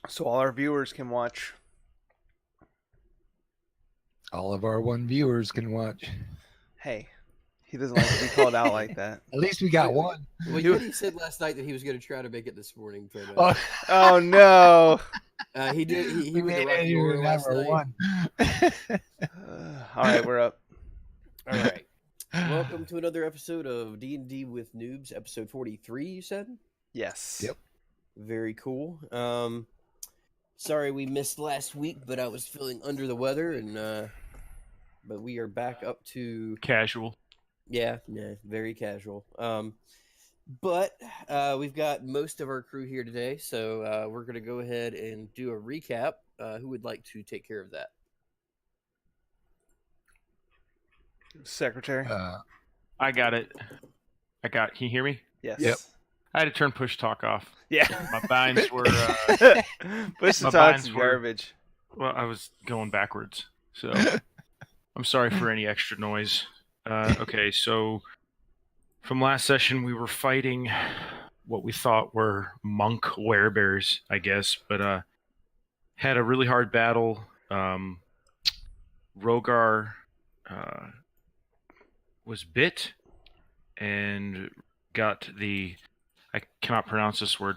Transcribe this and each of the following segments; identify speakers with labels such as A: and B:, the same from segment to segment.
A: So all our viewers can watch.
B: All of our one viewers can watch.
A: Hey, he doesn't like to be called out like that.
B: At least we got one.
C: Well,
A: You-
C: Yeti said last night that he was going to try to make it this morning, but
B: Oh,
A: Oh no!
C: he did. He
B: we
C: went to
B: made
C: Rocky
B: it
C: Horror
B: even
C: last
B: number
C: night.
B: one.
A: All right, we're up.
C: All right. Welcome to another episode of D&D with Noobs, episode 43. You said?
A: Yes.
B: Yep.
C: Very cool. Sorry we missed last week, but I was feeling under the weather, and but we are back up to
D: Casual.
C: yeah, very casual. But we've got most of our crew here today, so we're going to go ahead and do a recap. Who would like to take care of that?
A: Secretary.
D: I got it. Can you hear me?
A: Yes.
B: Yep.
D: I had to turn push talk off.
A: Yeah.
D: My binds were,
A: Push the
D: my
A: talk's
D: binds were-
A: garbage.
D: well, I was going backwards. So I'm sorry for any extra noise. Okay, so from last session, we were fighting what we thought were monk werebears, I guess, but had a really hard battle. Rogar was bit and got I cannot pronounce this word,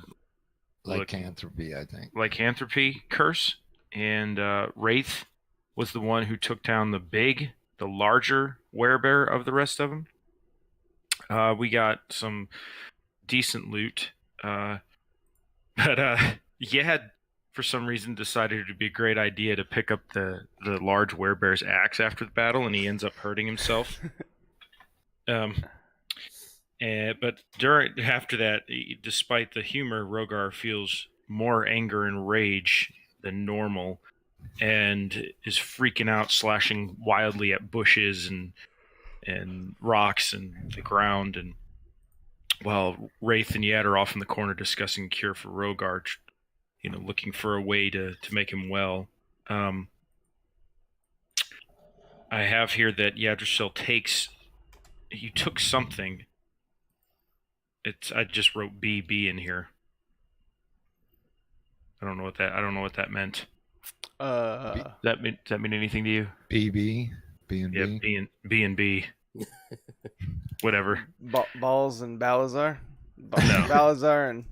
B: Lycanthropy, I think.
D: lycanthropy curse, and Wraith was the one who took down the larger werebear of the rest of them. We got some decent loot, but Yad, for some reason, decided it would be a great idea to pick up the large werebear's axe after the battle, and he ends up hurting himself. But after that, despite the humor, Rogar feels more anger and rage than normal, and is freaking out, slashing wildly at bushes and rocks and the ground. And while Wraith and Yad are off in the corner discussing a cure for Rogar, looking for a way to make him well. I have here that Yadrsil you took something. I just wrote BB in here. I don't know what that meant. Does that mean anything to you?
B: BB, B&B.
D: Yeah, B&B. Whatever.
A: Balls and Balazar.
D: No.
A: Balazar and.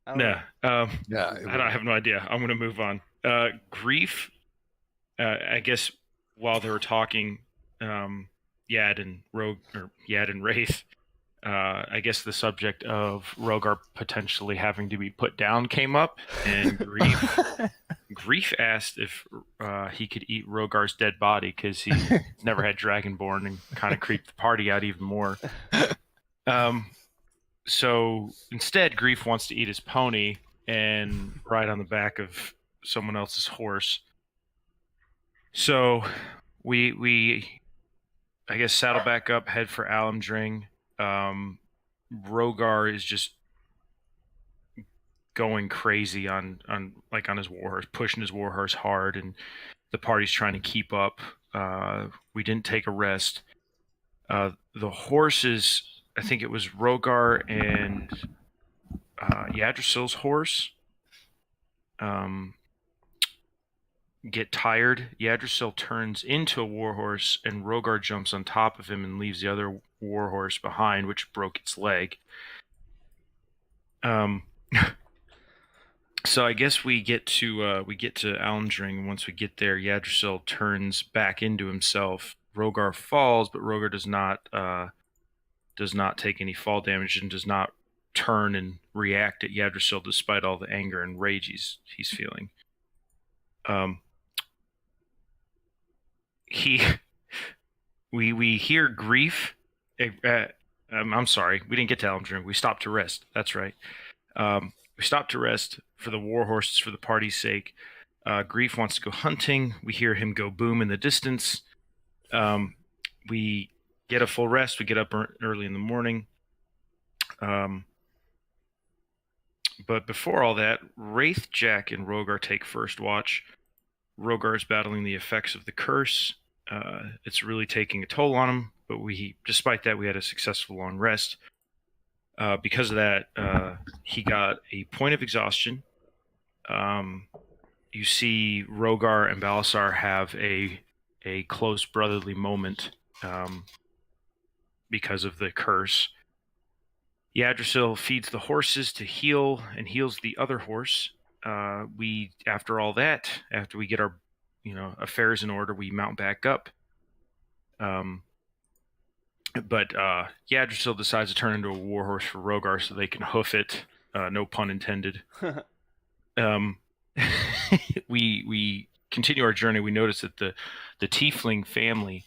A: I don't know.
B: Yeah,
D: I have no idea. I'm going to move on. Grief. I guess while they were talking, Yad and Wraith. I guess the subject of Rogar potentially having to be put down came up, and Grief asked if he could eat Rogar's dead body because he never had Dragonborn and kind of creeped the party out even more. So instead, Grief wants to eat his pony and ride on the back of someone else's horse. So we I guess saddle back up, head for Alamdring. Rogar is just going crazy on his warhorse, pushing his warhorse hard, and the party's trying to keep up. We didn't take a rest. The horses, I think it was Rogar and Yadrisil's horse, get tired. Yadrisil turns into a warhorse, and Rogar jumps on top of him and leaves the other warhorse behind, which broke its leg. So I guess we get to Almdring, and once we get there, Yadrisil turns back into himself. Rogar falls, but Rogar does not take any fall damage and does not turn and react at Yadrisil despite all the anger and rage he's feeling. We hear Grief. I'm sorry, we didn't get to Almdring. We stopped to rest. That's right. We stopped to rest for the war horses for the party's sake. Grief wants to go hunting. We hear him go boom in the distance. We get a full rest. We get up early in the morning. But before all that, Wraith, Jack, and Rogar take first watch. Rogar is battling the effects of the curse. It's really taking a toll on him, but despite that, we had a successful long rest. Because of that, he got a point of exhaustion. you see Rogar and Balasar have a close brotherly moment because of the curse. Yggdrasil feeds the horses to heal and heals the other horse. After all that, after we get our affairs in order, we mount back up. But Yggdrasil decides to turn into a warhorse for Rogar so they can hoof it. No pun intended. We continue our journey. We notice that the tiefling family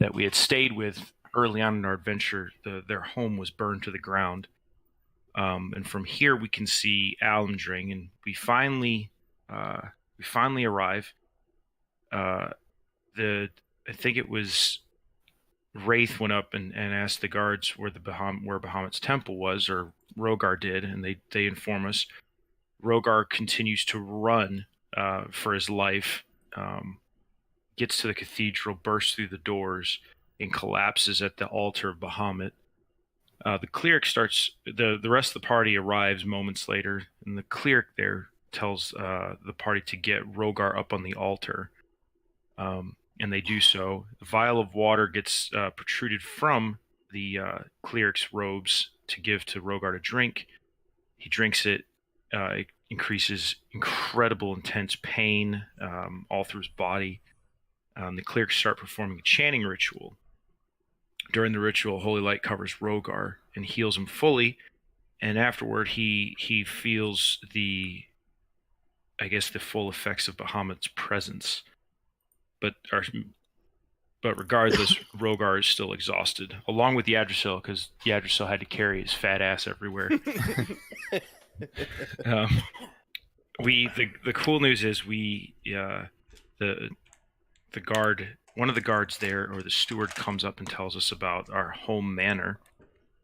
D: that we had stayed with early on in our adventure, their home was burned to the ground. And from here we can see Almdring, and we finally arrive. I think it was Wraith went up and asked the guards where Bahamut's temple was, or Rogar did, and they inform us. Rogar continues to run for his life, gets to the cathedral, bursts through the doors, and collapses at the altar of Bahamut. The cleric starts. The rest of the party arrives moments later, and the cleric there tells the party to get Rogar up on the altar, and they do so. A vial of water gets protruded from the cleric's robes to give to Rogar to drink. He drinks it. It increases incredible intense pain all through his body. The clerics start performing a chanting ritual. During the ritual, holy light covers Rogar and heals him fully, and afterward he feels the full effects of Bahamut's presence. But regardless, Rogar is still exhausted, along with Yggdrasil, because Yggdrasil had to carry his fat ass everywhere. The cool news is the guard, one of the guards there, or the steward, comes up and tells us about our home manor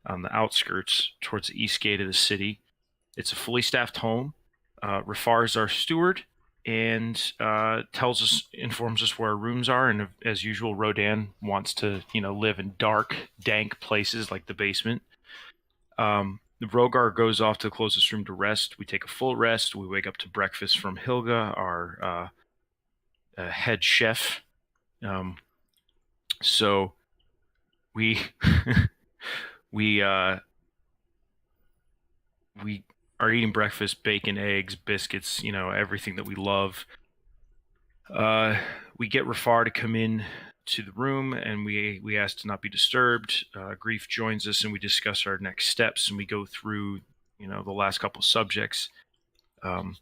D: on the outskirts towards the east gate of the city. It's a fully staffed home. Rafar is our steward and informs us where our rooms are. And as usual, Rodan wants to live in dark, dank places like the basement. Rogar goes off to the closest room to rest. We take a full rest. We wake up to breakfast from Hilga, our head chef. So we we are eating breakfast, bacon, eggs, biscuits, everything that we love. We get Rafar to come in to the room, and we ask to not be disturbed. Grief joins us, and we discuss our next steps, and we go through the last couple subjects. The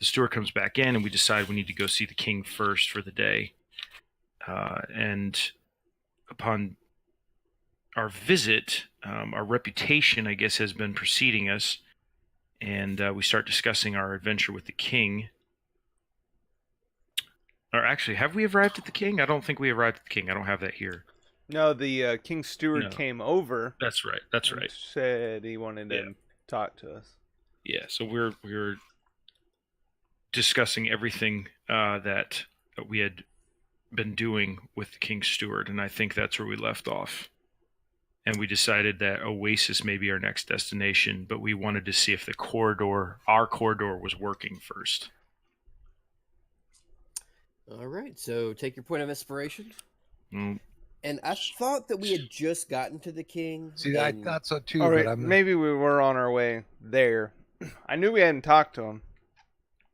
D: steward comes back in, and we decide we need to go see the king first for the day. And upon our visit, our reputation, I guess, has been preceding us, and we start discussing our adventure with the king. Or actually, have we arrived at the king? I don't think we arrived at the king. I don't have that here.
A: No, the king's steward came over.
D: That's right.
A: Said he wanted to talk to us.
D: Yeah, so we're discussing everything that we had been doing with the king's steward, and I think that's where we left off. And we decided that Oasis may be our next destination, but we wanted to see if our corridor was working first.
C: All right, so take your point of inspiration.
D: Mm.
C: And I thought that we had just gotten to the king.
B: See, I thought so too.
A: All right,
B: but
A: maybe we were on our way there. I knew we hadn't talked to him.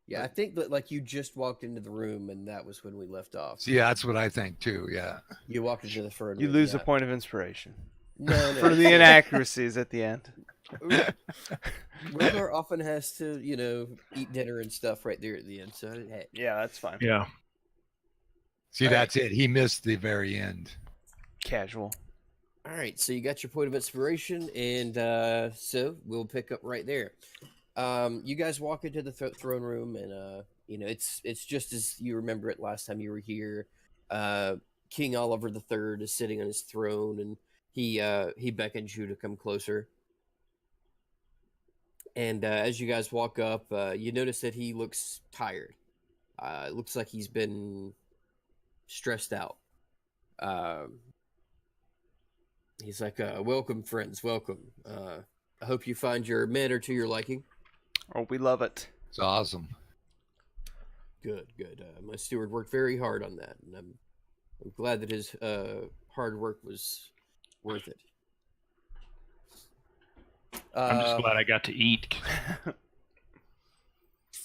C: Yeah, I think that you just walked into the room, and that was when we left off.
B: See, that's what I think too. Yeah.
C: You walked into the front.
A: You lose a point of inspiration.
C: No.
A: For the inaccuracies at the end.
C: Rogar often has to, eat dinner and stuff right there at the end. So hey.
A: Yeah, that's fine.
D: Yeah.
B: See, that's it. He missed the very end.
A: Casual.
C: All right, so you got your point of inspiration, and so we'll pick up right there. You guys walk into the throne room, and it's just as you remember it last time you were here. King Oliver III is sitting on his throne, and he beckons you to come closer. And as you guys walk up, you notice that he looks tired. It looks like he's been stressed out. He's like, welcome, friends, welcome. I hope you find your manor to your liking.
A: Oh, we love it.
B: It's awesome.
C: Good, good. My steward worked very hard on that, and I'm glad that his hard work was worth it.
D: I'm just glad I got to eat.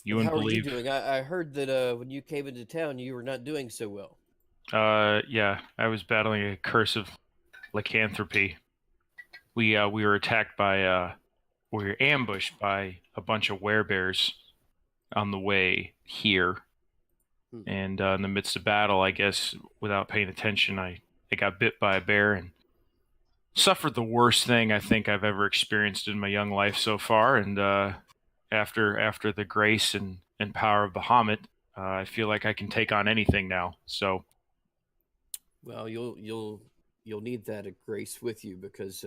D: You wouldn't
C: How are you
D: believe.
C: doing? I heard that when you came into town, you were not doing so well.
D: Yeah, I was battling a curse of lycanthropy. We were attacked by we were ambushed by a bunch of werebears on the way here. And in the midst of battle, I guess, without paying attention, I got bit by a bear and suffered the worst thing I think I've ever experienced in my young life so far. And after the grace and power of Bahamut, I feel like I can take on anything now. So,
C: well, you'll need that grace with you because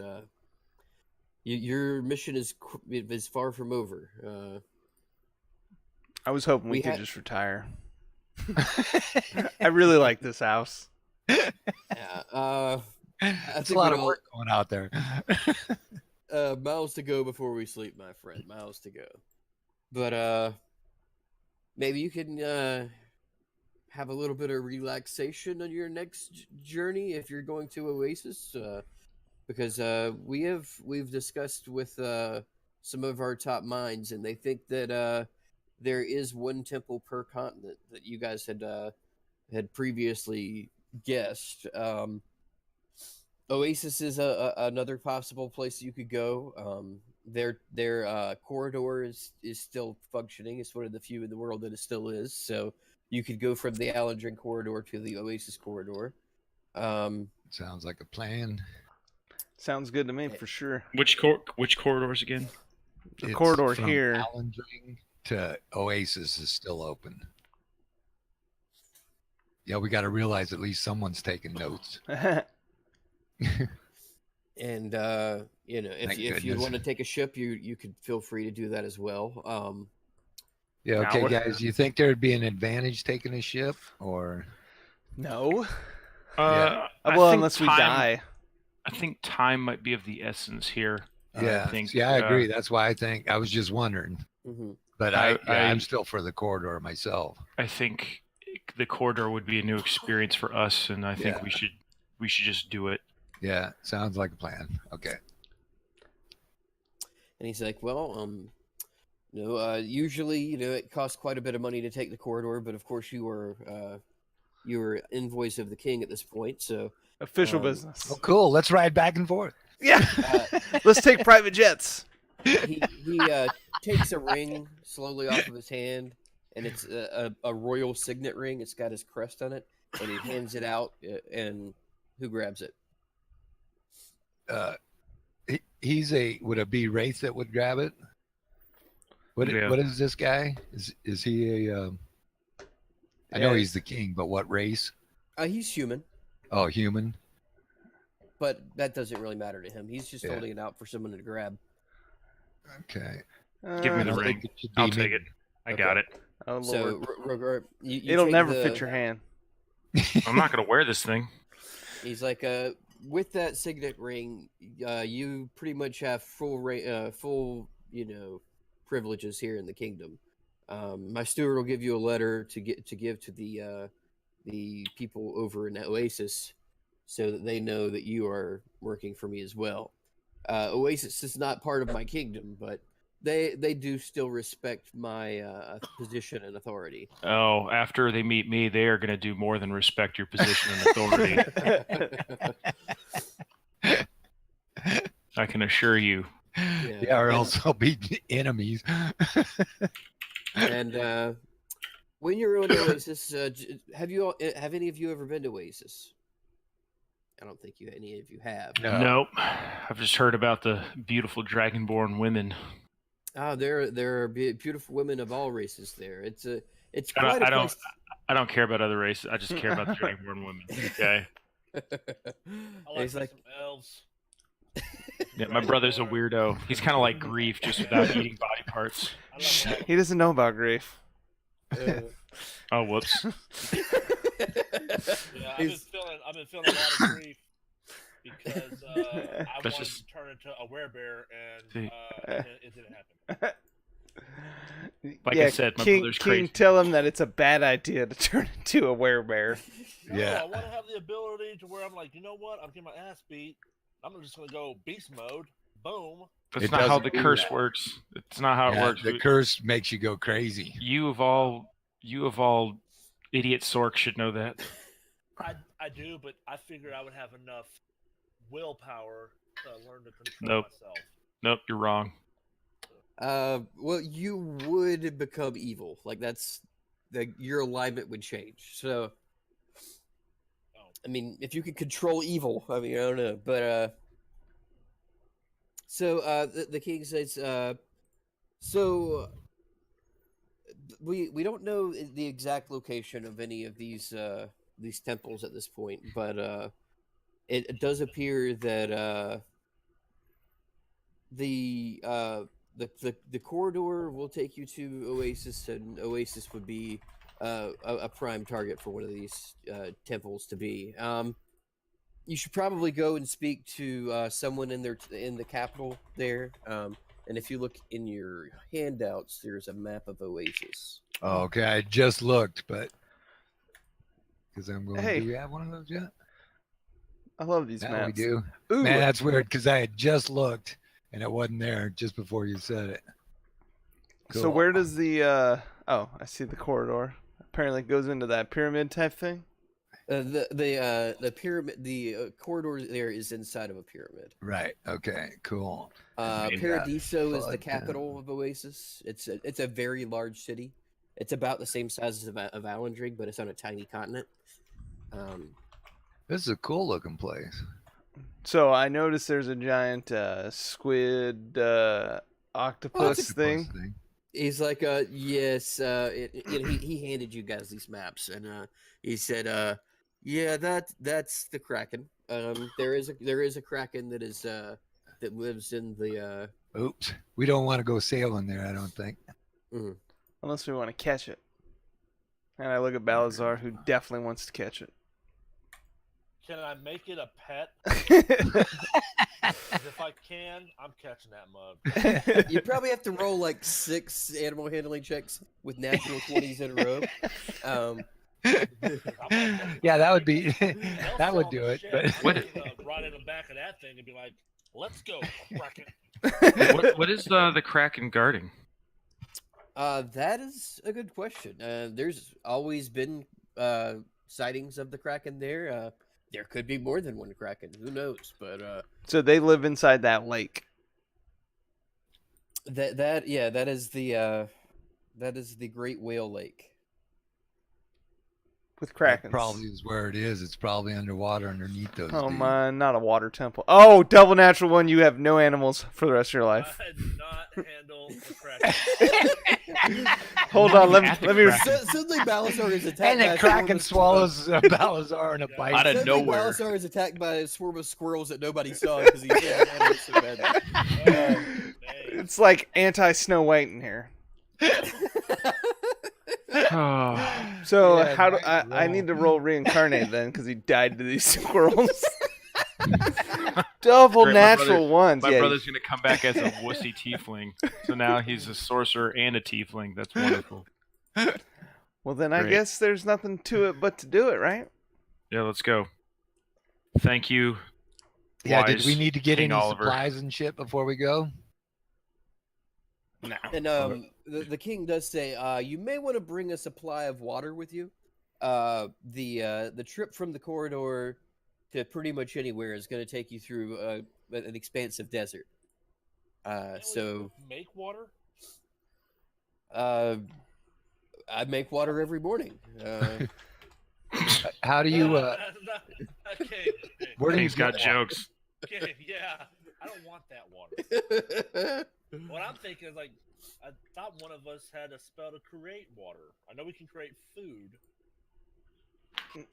C: your mission is far from over.
A: I was hoping we could just retire. I really like this house.
C: Yeah.
B: It's a lot of work going out there.
C: Miles to go before we sleep, my friend. Miles to go. But maybe you can have a little bit of relaxation on your next journey if you're going to Oasis, because we've discussed with some of our top minds, and they think that there is one temple per continent that you guys had previously guessed. Oasis is another possible place you could go. Their corridor is still functioning. It's one of the few in the world that it still is. So you could go from the Alendrin corridor to the Oasis corridor.
B: Sounds like a plan.
A: Sounds good to me for sure.
D: which corridors again?
A: The corridor
B: from
A: here.
B: Alendring to Oasis is still open. Yeah, we got to realize at least someone's taking notes.
C: And if you want to take a ship, you could feel free to do that as well.
B: Yeah, okay, guys. You think there'd be an advantage taking a ship, or
A: No.
B: Yeah.
A: Well, unless we die.
D: I think time might be of the essence here.
B: yeah, I agree. That's why I was just wondering.
C: Mm-hmm.
B: But I'm still for the corridor myself.
D: I think the corridor would be a new experience for us, and I think we should just do it.
B: Yeah, sounds like a plan. Okay.
C: And he's like, well, usually, it costs quite a bit of money to take the corridor, but of course you are invoice of the king at this point, so
A: Official business.
B: Oh, cool. Let's ride back and forth.
A: Yeah. Let's take private jets.
C: he takes a ring slowly off of his hand, and it's a royal signet ring. It's got his crest on it, and he hands it out, and who grabs it?
B: Would it be Wraith that would grab it? What is this guy? Is he a I know he's the king, but what race?
C: He's human.
B: Oh, human.
C: But that doesn't really matter to him. He's just holding it out for someone to grab.
B: Okay.
D: Give me the ring. I'll take it. I got it.
A: Oh, Lord.
C: So, Rogar,
A: it'll never fit your hand.
D: I'm not going to wear this thing.
C: He's like, with that signet ring, you pretty much have full, privileges here in the kingdom. My steward will give you a letter to give to the people over in Oasis, so that they know that you are working for me as well. Oasis is not part of my kingdom, but they do still respect my position and authority.
D: Oh, after they meet me, they are going to do more than respect your position and authority. I can assure you.
B: Yeah, or else they'll be enemies.
C: And when you're in Oasis, have any of you ever been to Oasis? I don't think any of you have.
B: No.
D: Nope. I've just heard about the beautiful dragonborn women.
C: There are beautiful women of all races there. It's quite
D: I
C: a
D: don't
C: place.
D: I don't care about other races. I just care about the dragonborn women. Okay.
E: I like some elves.
D: Yeah, my brother's a weirdo. He's kind of like Grief, just without eating body parts.
A: He doesn't know about grief.
D: Oh, whoops.
E: Yeah, I've been feeling a lot of grief because I wanted to turn into a werebear and it didn't happen.
D: Like I said, my brother's crazy.
A: Tell him that it's a bad idea to turn into a werebear.
E: No,
B: Yeah.
E: I want to have the ability to where I'm like, you know what? I'm getting my ass beat. I'm just going to go beast mode. Boom.
D: That's not how the curse works. It's not how it works.
B: The curse makes you go crazy.
D: You of all idiot Sork should know that.
E: I do, but I figured I would have enough willpower to learn to control myself.
D: Nope, you're wrong.
C: Well, you would become evil. Like your alignment would change. So, I mean, if you could control evil, I mean, I don't know, but so the king says, so we don't know the exact location of any of these temples at this point, but it does appear that the corridor will take you to Oasis, and Oasis would be a prime target for one of these temples to be. You should probably go and speak to someone in the capital there. And if you look in your handouts, there's a map of Oasis.
B: Oh, okay, I just looked, but because I'm going.
A: Hey.
B: Do we have one of those yet?
A: I love these
B: Yeah,
A: maps.
B: we do.
A: Ooh.
B: Man, that's weird because I had just looked and it wasn't there just before you said it.
A: So
B: Cool.
A: where does the oh, I see the corridor. Apparently it goes into that pyramid type thing.
C: The pyramid, the corridor there is inside of a pyramid.
B: Right. Okay. Cool.
C: Paradiso is the capital of Oasis. It's a very large city. It's about the same size of Alandrig, but it's on a tiny continent.
B: This is a cool looking place.
A: So I noticed there's a giant squid octopus thing.
C: He's like, yes. He handed you guys these maps, and he said, yeah, that's the Kraken. There is a Kraken that lives in the.
B: Oops, we don't want to go sailing there. I don't think.
C: Mm.
A: Unless we want to catch it. And I look at Balazar, who definitely wants to catch it.
E: Can I make it a pet? 'Cause if I can, I'm catching that mug.
C: You probably have to roll like 6 animal handling checks with natural 20s in a row.
B: Yeah, that would be that would do it. But
E: Ride in the back of that thing and be like, "Let's go, Kraken."
D: What is the Kraken guarding?
C: That is a good question. There's always been sightings of the Kraken there. There could be more than one Kraken. Who knows? But
A: so they live inside that lake.
C: That is the Great Whale Lake.
A: With Krakens.
B: that probably is where it is. It's probably underwater underneath those.
A: Oh
B: dudes.
A: man, not a water temple. Oh, double natural one. You have no animals for the rest of your life.
E: I did not handle the Kraken.
A: Hold on, let me.
C: Suddenly Balazar is attacked.
B: And
C: by
B: the
C: a
B: Kraken
C: swarm of-
B: swallows Balazar in a bite.
F: Out of
C: Suddenly
F: nowhere.
C: Balazar is attacked by a swarm of squirrels that nobody saw because he's animals so badly.
A: It's like anti-Snow White in here. So
B: Yeah,
A: how do
B: nice
A: I need to roll reincarnate then because he died to these squirrels. Double
D: Great,
A: natural ones.
D: My
A: Yeah,
D: brother's gonna come back as a wussy tiefling, so now he's a sorcerer and a tiefling. That's wonderful.
A: well then I
D: Great.
A: guess there's nothing to it but to do it, right?
D: Yeah, let's go. Thank you.
B: Yeah,
D: wise
B: did we need to get
D: King
B: any
D: Oliver.
B: supplies and shit before we go?
A: No.
C: And the king does say, you may want to bring a supply of water with you. The trip from the corridor to pretty much anywhere is going to take you through an expansive desert. So
E: make water.
C: I make water every morning.
B: How do you?
E: Okay.
B: Where do you
D: King's got
B: get
D: jokes.
E: Okay, yeah. I don't want that water. What I'm thinking is like, I thought one of us had a spell to create water. I know we can create food.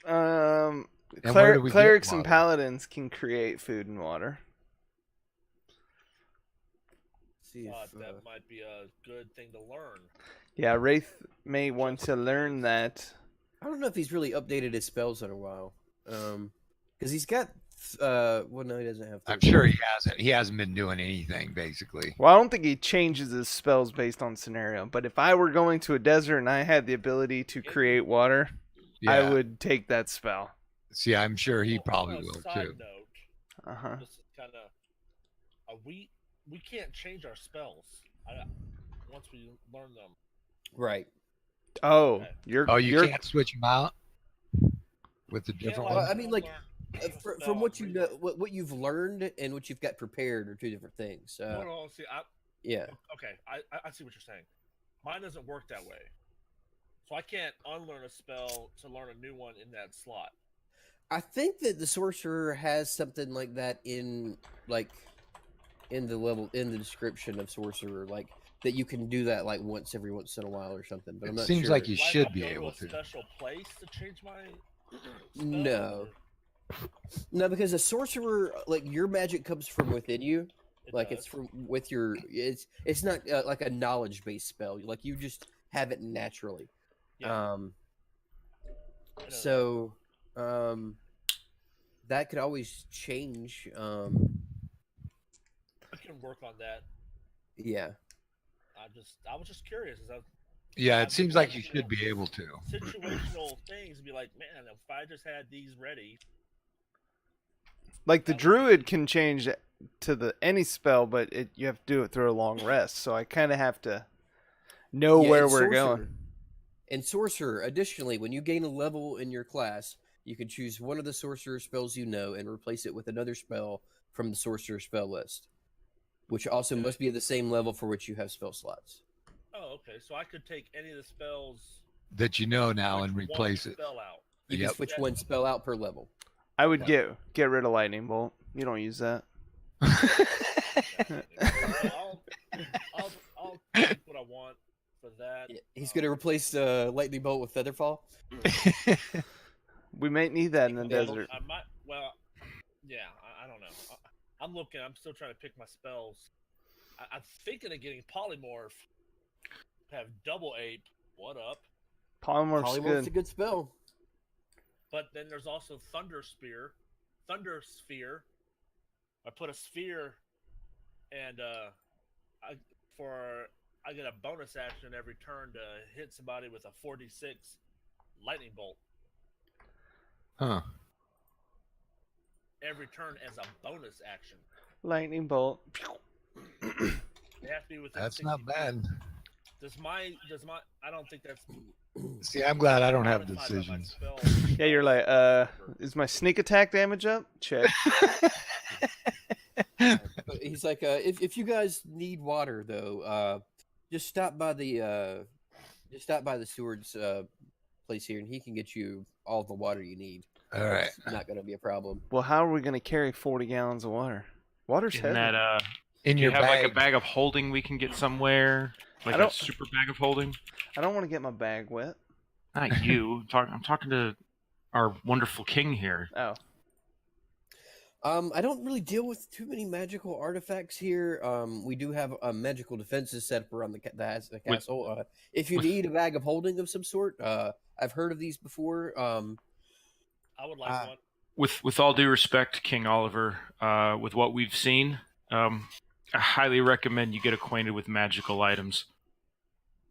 B: And where do we get
A: Clerics and
B: water?
A: paladins can create food and water.
C: See if,
E: That might be a good thing to learn.
A: Yeah, Wraith may want to learn that.
C: I don't know if he's really updated his spells in a while. Because he's got Well, no, he doesn't have.
B: I'm sure he hasn't. He hasn't been doing anything basically.
A: Well, I don't think he changes his spells based on scenario. But if I were going to a desert and I had the ability to create water, I would take that spell.
B: See, I'm sure he probably
E: On a
B: will
E: side
B: too.
E: Note, this is kind of we can't change our spells. Once we learn them.
C: Right.
A: Oh,
E: Okay.
A: you're
B: Can't switch them out with the
E: You can't,
B: different
E: like,
B: ones.
C: I mean, like,
E: unlearn a
C: from
E: spell
C: what
E: and
C: you know, what you've learned and what you've got prepared are two different things.
E: No, see,
C: Yeah.
E: okay, I see what you're saying. Mine doesn't work that way, so I can't unlearn a spell to learn a new one in that slot.
C: I think that the sorcerer has something like that in the description of sorcerer, like that you can do that like once in a while or something. But I'm
B: It
C: not
B: seems
C: sure.
B: like you
E: Do I
B: should
E: have
B: be
E: go
B: able
E: a
B: to.
E: special place to change my spell,
C: No.
E: or-
C: No, because a sorcerer, like your magic comes from within you.
E: It
C: Like
E: does.
C: it's from with your. It's not like a knowledge based spell. Like you just have it naturally.
E: Yeah, I know
C: So, that could always change.
E: I can work on that.
C: Yeah.
E: I was just curious.
B: Yeah,
E: I've
B: it seems
E: been
B: like you
E: watching
B: should be able to.
E: situational things and be like, man, if I just had these ready.
A: like the druid can change to any spell, but you have to do it through a long rest. So I kind of have to know
C: Yeah,
A: where
C: and
A: we're going.
C: And sorcerer, additionally, when you gain a level in your class, you can choose one of the sorcerer spells you know and replace it with another spell from the sorcerer spell list, which also must be at the same level for which you have spell slots.
E: Oh, okay. So I could take any of the spells
B: That you know now and
E: switch
B: replace
E: one
B: it.
E: spell out.
C: You can switch one spell out per level.
A: I would get rid of lightning bolt. You don't use that.
E: I'll take what I want for that.
C: Yeah, he's going to replace lightning bolt with featherfall.
A: We might need that in the
C: Yeah,
A: desert.
E: I might. Well, yeah. I don't know. I'm looking. I'm still trying to pick my spells. I'm thinking of getting polymorph. Have double ape. What up?
A: Polymorph's
C: Polymorph's a
A: good.
C: good spell.
E: But then there's also thunder sphere. I put a sphere, and I get a bonus action every turn to hit somebody with a 4d6 lightning bolt.
B: Huh.
E: Every turn as a bonus action.
A: Lightning bolt.
E: They have to be within.
B: That's
E: 60
B: not
E: feet.
B: bad.
E: Does my? I don't think that's.
B: See, I'm glad I don't have
E: modified by my
B: decisions.
E: spell.
A: Yeah, you're like, is my sneak attack damage up? Check.
C: But he's like, if you guys need water though, just stop by the steward's place here, and he can get you all the water you need.
B: All right.
C: It's not going to be a problem.
A: Well, how are we going to carry 40 gallons of water? Water's
D: In
A: heavy.
D: that,
B: In
D: do you
B: your
D: have
B: bag.
D: like a bag of holding we can get somewhere? Like
A: I
D: a
A: don't-
D: super bag of holding?
A: I don't want to get my bag wet.
D: Not you. I'm talking to our wonderful king here.
A: Oh.
C: I don't really deal with too many magical artifacts here. We do have magical defenses set up around the castle. If you need a bag of holding of some sort, I've heard of these before.
E: I would like one.
D: With all due respect, King Oliver, with what we've seen, I highly recommend you get acquainted with magical items.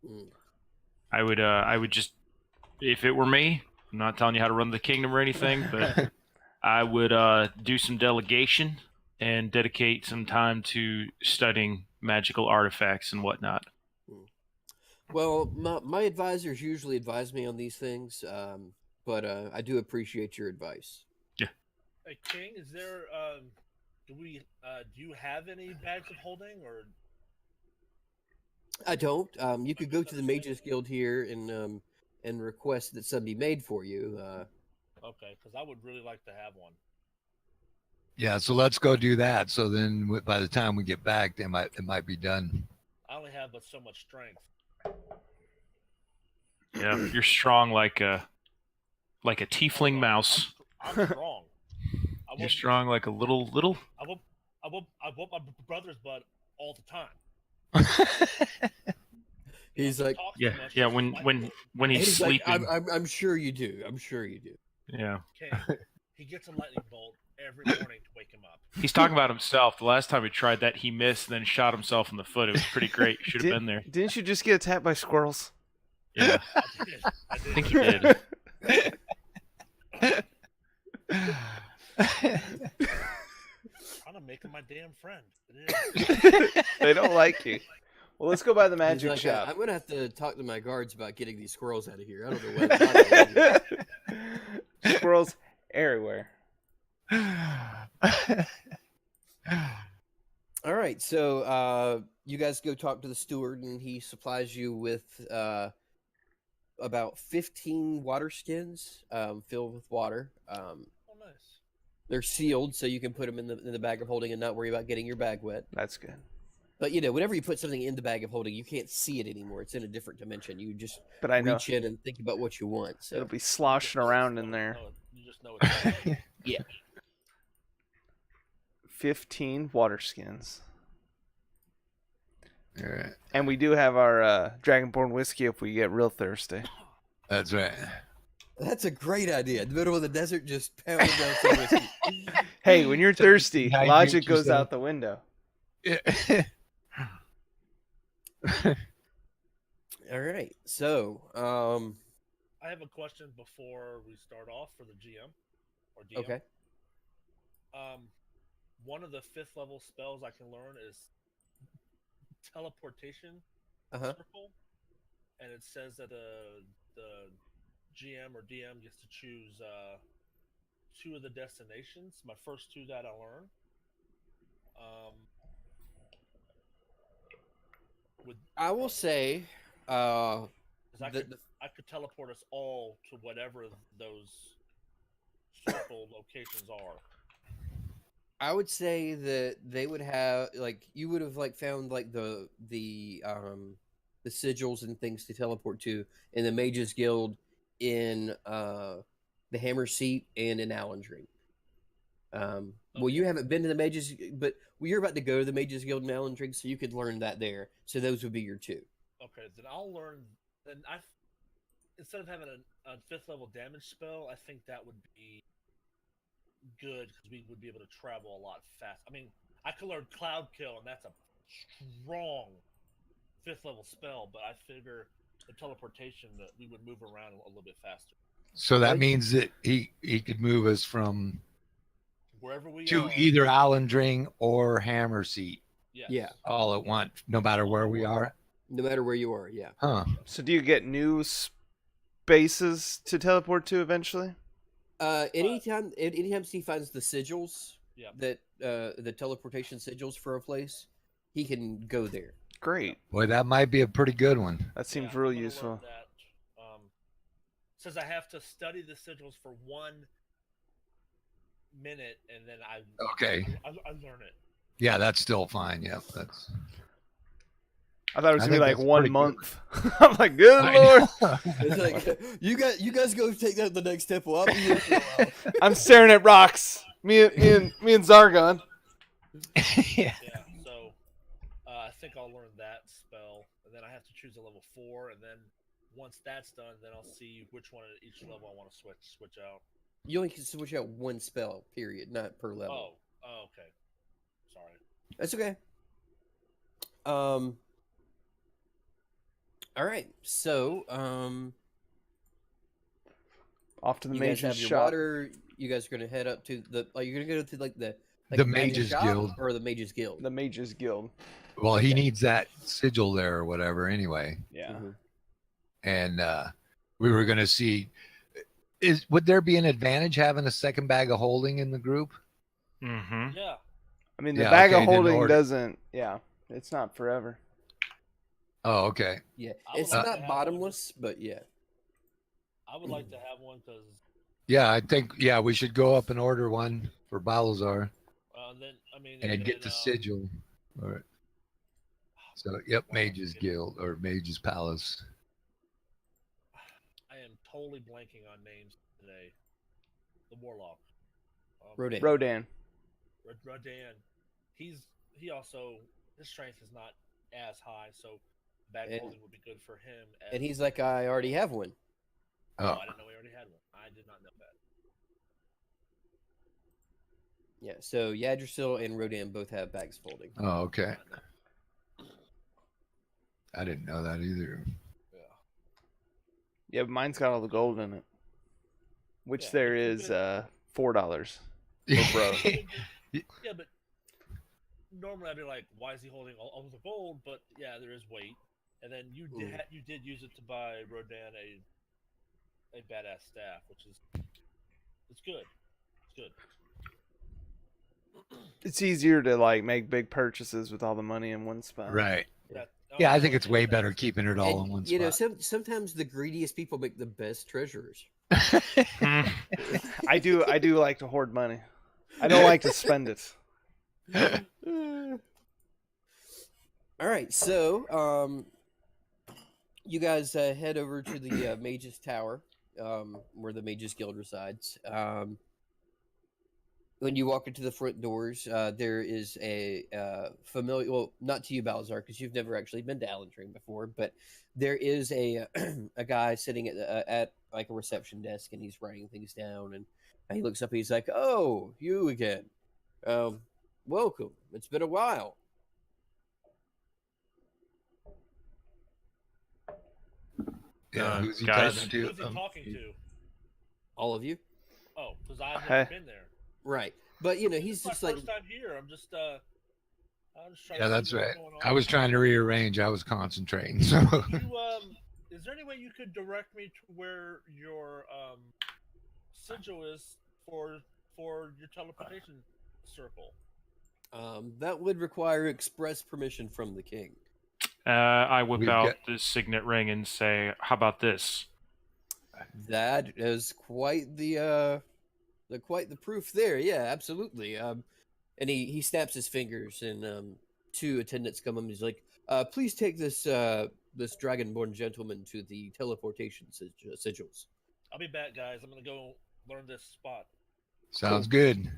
C: Mm.
D: I would just, if it were me, I'm not telling you how to run the kingdom or anything, but I would do some delegation and dedicate some time to studying magical artifacts and whatnot.
C: Well, my advisors usually advise me on these things, but I do appreciate your advice.
E: Hey, King, is there? Do you have any bags of holding, or?
C: I don't. You could go to the Mages Guild here and request that some be made for you.
E: Okay, because I would really like to have one.
B: Yeah, so let's go do that. So then, by the time we get back, it might be done.
E: I only have but so much strength.
D: Yeah, you're strong like a tiefling mouse.
E: I'm strong.
D: You're strong like a little.
E: I whoop my brother's butt all the time.
C: He's like,
E: Talk so
D: Yeah,
E: much,
D: yeah.
E: it's
D: When he's
C: he's like,
D: sleeping.
C: I'm sure you do. I'm sure you do.
D: Yeah.
E: King, he gets a lightning bolt every morning to wake him up.
D: He's talking about himself. The last time he tried that, he missed and then shot himself in the foot. It was pretty great. Should have been there.
A: Didn't you just get attacked by squirrels?
D: Yeah,
E: I did.
D: I think he did.
E: Trying to make him my damn friend. It is.
A: They don't like you. Well, let's go by the
C: He's
A: magic
C: like,
A: shop.
C: I'm gonna have to talk to my guards about getting these squirrels out of here. I don't know what.
A: Squirrels everywhere.
C: All right, so you guys go talk to the steward, and he supplies you with about 15 water skins filled with water.
E: Oh, nice.
C: They're sealed, so you can put them in the bag of holding and not worry about getting your bag wet.
A: That's good.
C: But whenever you put something in the bag of holding, you can't see it anymore. It's in a different dimension. You just
A: But I know
C: reach in and think about what you want. So
A: it'll be sloshing around in there.
E: You just know it's
C: yeah.
A: 15 water skins.
B: All right.
A: And we do have our Dragonborn whiskey if we get real thirsty.
B: That's right.
C: That's a great idea. In the middle of the desert, just pounding down some whiskey.
A: Hey, when you're thirsty,
B: Hydrate
A: logic goes
B: yourself.
A: out the window.
B: Yeah.
C: All right. So,
E: I have a question before we start off for the GM or DM.
C: okay.
E: One of the 5th level spells I can learn is teleportation
C: Uh-huh.
E: circle, and it says that the GM or DM gets to choose 2 of the destinations. My first 2 that I learn.
C: I will say,
E: 'Cause I
C: the-
E: could teleport us all to whatever those circle locations are.
C: I would say that they would have you would have found the sigils and things to teleport to in the Mages Guild, in the Hammer Seat, and in Allen's Ring. Well, you haven't been to the Mages, but you're about to go to the Mages Guild in Allen's Ring, so you could learn that there. So those would be your 2.
E: Okay, then I'll learn. Then instead of having a 5th level damage spell, I think that would be good because we would be able to travel a lot fast. I mean, I could learn Cloud Kill, and that's a strong 5th level spell, but I figure the teleportation that we would move around a little bit faster.
B: So that means that he could move us from
E: Wherever we
B: to
E: are.
B: either Allen Ring or Hammer Seat
E: Yes.
C: Yeah.
B: all at once, no matter where we are.
C: No matter where you are, yeah.
B: Huh.
A: So do you get new spaces to teleport to eventually?
C: Anytime he finds the sigils,
E: Yeah.
C: that the teleportation sigils for a place, he can go there.
A: Great.
B: Boy, that might be a pretty good one.
A: That seems
E: Yeah,
A: real
E: I'm gonna
A: useful.
E: learn that. Says I have to study the sigils for 1 minute, and then I learn it.
B: Yeah, that's still fine. Yeah, that's.
A: I thought it was
B: I
A: gonna be
B: think
A: like
B: that's
A: 1
B: pretty good.
A: month. I'm like, good
B: I
A: lord.
B: know.
C: It's like you guys go take that the next step. Well, I'll be here for a while.
A: I'm staring at rocks. Me and Zargon.
B: Yeah.
E: Yeah, so I think I'll learn that spell, and then I have to choose a level 4, and then once that's done, then I'll see which one at each level I want to switch out.
C: You only can switch out 1 spell, period, not per level.
E: Oh, okay. Sorry.
C: That's okay. All right. So,
A: Off to the
C: you guys
A: mage's
C: have your
A: shop.
C: water. You guys are gonna head up to the. Are you gonna go to the
B: The
C: magic
B: Mages
C: shop
B: Guild.
C: or the Mages Guild?
A: The Mages Guild.
B: Well, he needs that sigil there or whatever anyway.
A: Yeah.
C: Mhm.
B: And we were going to see, would there be an advantage having a second bag of holding in the group?
D: Mm-hmm.
E: Yeah.
A: I mean, the
B: Yeah,
A: bag
B: okay,
A: of
B: then
A: holding
B: order.
A: doesn't. Yeah, it's not forever.
B: Oh, okay.
C: Yeah,
E: I would
C: it's
E: like to
C: not
E: have
C: bottomless, but yeah.
E: I would like to have one because
B: Yeah, I think, we should go up and order one for Balazar
E: then I mean
B: and get the
E: then,
B: sigil. All right. So, yep, Mages Guild or Mages Palace.
E: I am totally blanking on names today. The Warlock.
C: Rodan.
A: Rodan.
E: Rodan. He also his strength is not as high, so bag
C: And-
E: holding would be good for him.
C: And he's like, I already have one.
E: Oh,
B: Oh,
E: I didn't know he already had one. I did not know that.
C: Yeah. So Yggdrasil and Rodan both have bags of holding.
B: Oh, okay. I didn't know that either.
E: Yeah.
A: Yeah, but mine's got all the gold in it, which
E: Yeah,
A: there
E: but you
A: is
E: could-
A: $4. Bro.
E: Yeah, but normally I'd be like, why is he holding all the gold? But yeah, there is weight. And then you did use it to buy Rodan a badass staff, which is it's good. It's good.
A: It's easier to like make big purchases with all the money in one spot.
B: Right.
E: That,
B: Yeah, I
E: was
B: think
E: gonna
B: it's
E: say
B: way
E: that.
B: better keeping it all
C: And,
B: in one
C: you know,
B: spot.
C: sometimes the greediest people make the best treasurers.
D: Hmm.
A: I do like to hoard money. I don't like to spend it.
C: All right, so you guys head over to the Mage's Tower, where the Mage's Guild resides. When you walk into the front doors, there is a familiar. Well, not to you, Balazar, because you've never actually been to Alantrain before, but there is a a guy sitting at like a reception desk, and he's writing things down. And he looks up, and he's like, "Oh, you again? Welcome. It's been a while."
B: Yeah, who's he
D: guys.
B: talking to?
E: Who's he talking to?
C: All of you,
E: Oh, because I've
A: Hey.
E: never been there.
C: right? But you know,
E: This
C: he's
E: is my
C: just like,
E: first time here. I'm just trying
B: Yeah,
E: to
B: that's
E: see what's
B: right.
E: going
B: I
E: on.
B: was trying to rearrange. I was concentrating. So
E: You is there any way you could direct me to where your sigil is for your teleportation circle?
C: that would require express permission from the king.
D: I whip
B: We've
D: out
B: got-
D: the signet ring and say, "How about this?"
C: That is quite the proof there. Yeah, absolutely. And he snaps his fingers, and two attendants come up. And he's like, "Please take this this dragonborn gentleman to the teleportation sigils."
E: I'll be back, guys. I'm gonna go learn this spot.
B: sounds good.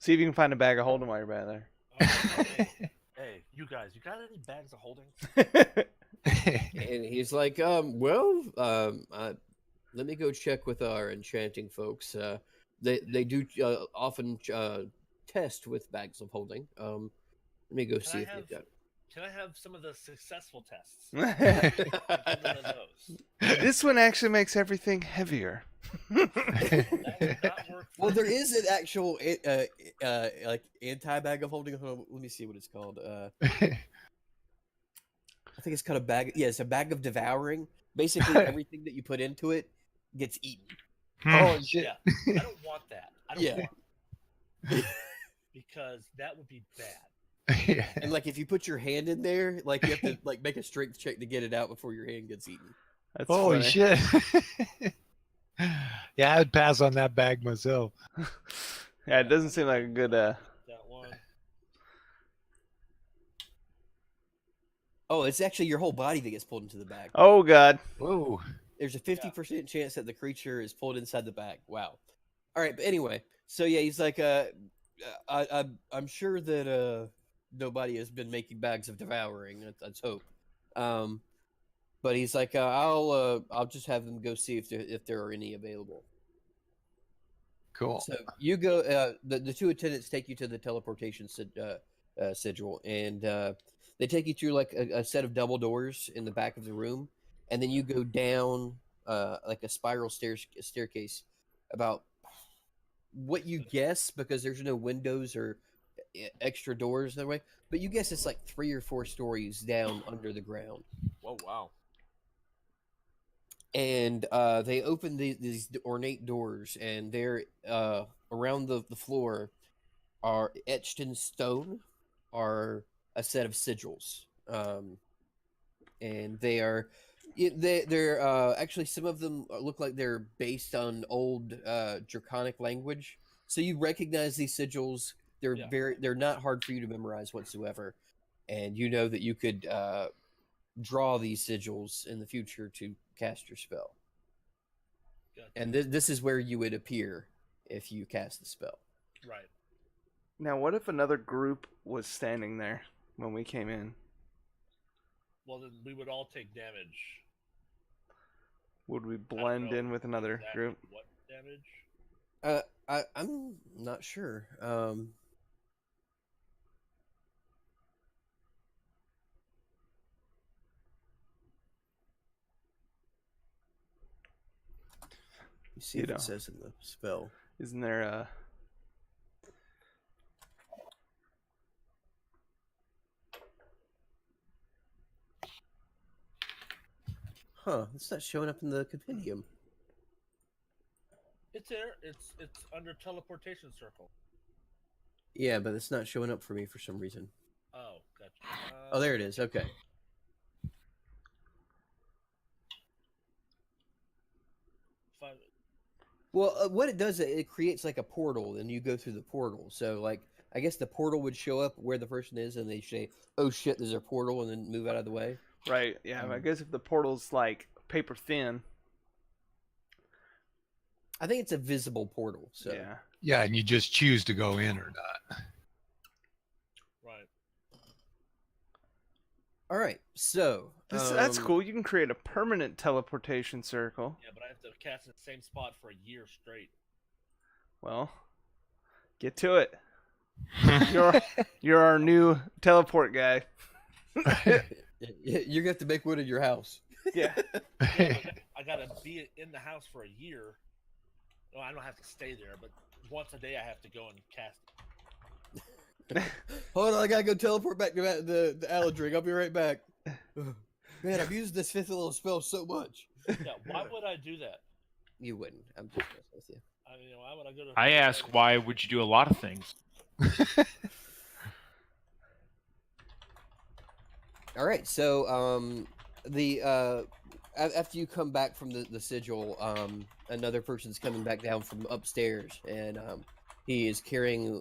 A: See if you can find a bag of holding while you're back there.
E: Hey, you guys, you got any bags of holding?
C: And he's like, let me go check with our enchanting folks. They do often test with bags of holding. Let me go see if they've got.
E: Can I have some of the successful tests?
A: This
E: One of those.
A: one actually makes everything heavier.
E: That would not work. For
C: Well, there
E: me.
C: is an actual like anti-bag of holding. Hold on, let me see what it's called. I think it's called a bag. Yeah, it's a bag of devouring. Basically, everything that you put into it gets eaten.
B: Oh shit!
E: Yeah, I don't want that. I don't
C: Yeah.
E: want that. Because that would be bad.
B: Yeah.
C: And like, if you put your hand in there, like you have to like make a strength check to get it out before your hand gets eaten.
A: That's
B: Holy
A: funny.
B: shit! Yeah, I would pass on that bag myself.
A: Yeah, it doesn't seem like a good.
E: That one.
C: Oh, it's actually your whole body that gets pulled into the bag.
A: Oh God.
B: Whoa!
C: There's a 50% chance that the creature is pulled inside the bag. Wow. All right, but anyway, so yeah, he's like, I'm sure that nobody has been making bags of devouring. Let's hope. But he's like, I'll just have them go see if there are any available.
B: Cool.
C: So you go. The two attendants take you to the teleportation sigil, and they take you through like a set of double doors in the back of the room, and then you go down like a spiral staircase about what you guess, because there's no windows or extra doors that way, but you guess it's like 3 or 4 stories down under the ground.
E: Whoa, wow.
C: And they open these ornate doors, and they're around the floor are etched in stone are a set of sigils, and they're actually, some of them look like they're based on old draconic language, so you recognize these sigils. They're not hard for you to memorize whatsoever, and you know that you could draw these sigils in the future to cast your spell.
E: Gotcha.
C: And this is where you would appear if you cast the spell.
E: Right.
A: Now, what if another group was standing there when we came in?
E: Well, then we would all take damage.
A: Would we blend
E: know
A: in with another
E: Exactly
A: group?
E: what damage?
C: I'm not sure. You see
A: You
C: if
A: know.
C: it says in the spell.
A: Isn't there a...
C: Huh? It's not showing up in the compendium.
E: It's there. It's under teleportation circle.
C: Yeah, but it's not showing up for me for some reason.
E: Oh, gotcha.
C: Oh, there it is. Okay.
E: Five,
C: Well, what it does, it creates like a portal, and you go through the portal. So, like, I guess the portal would show up where the person is, and they say, "Oh shit, there's a portal," and then move out of the way.
A: Right, yeah, I guess if the portal's like paper thin,
C: I think it's a visible portal. So,
A: yeah.
B: Yeah, and you just choose to go in or not.
E: right.
C: all right. So,
A: That's cool. You can create a permanent teleportation circle.
E: Yeah, but I have to cast in the same spot for a year straight.
A: Well, get to it. You're our new teleport guy.
C: You're gonna have to make one in your house.
A: Yeah.
E: Yeah, I gotta be in the house for a year. No, I don't have to stay there, but once a day I have to go and cast.
C: Hold on, I gotta go teleport back to the Aladrig. I'll be right back. Man, I've used this fifth little spell so much.
E: Yeah, why would I do that?
C: You wouldn't. I'm just messing with you.
E: I mean, why would I go to?
D: I ask, why would you do a lot of things?
C: All right, so after you come back from the sigil, another person's coming back down from upstairs, and he is carrying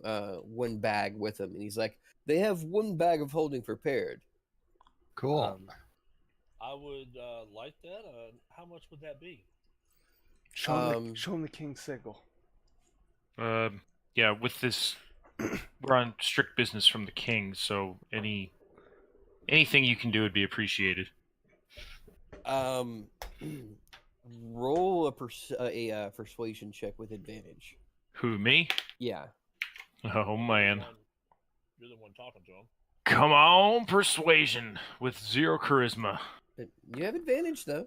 C: one bag with him, and he's like, "They have one bag of holding prepared."
B: Cool.
E: I would like that. How much would that be?
A: Show him the king's sickle.
D: Yeah, with this, we're on strict business from the king, so anything you can do would be appreciated.
C: Roll a persuasion check with advantage.
D: Who, me?
C: Yeah.
D: Oh man.
E: You're the one talking to him.
D: Come on, persuasion with 0 charisma.
C: You have advantage though.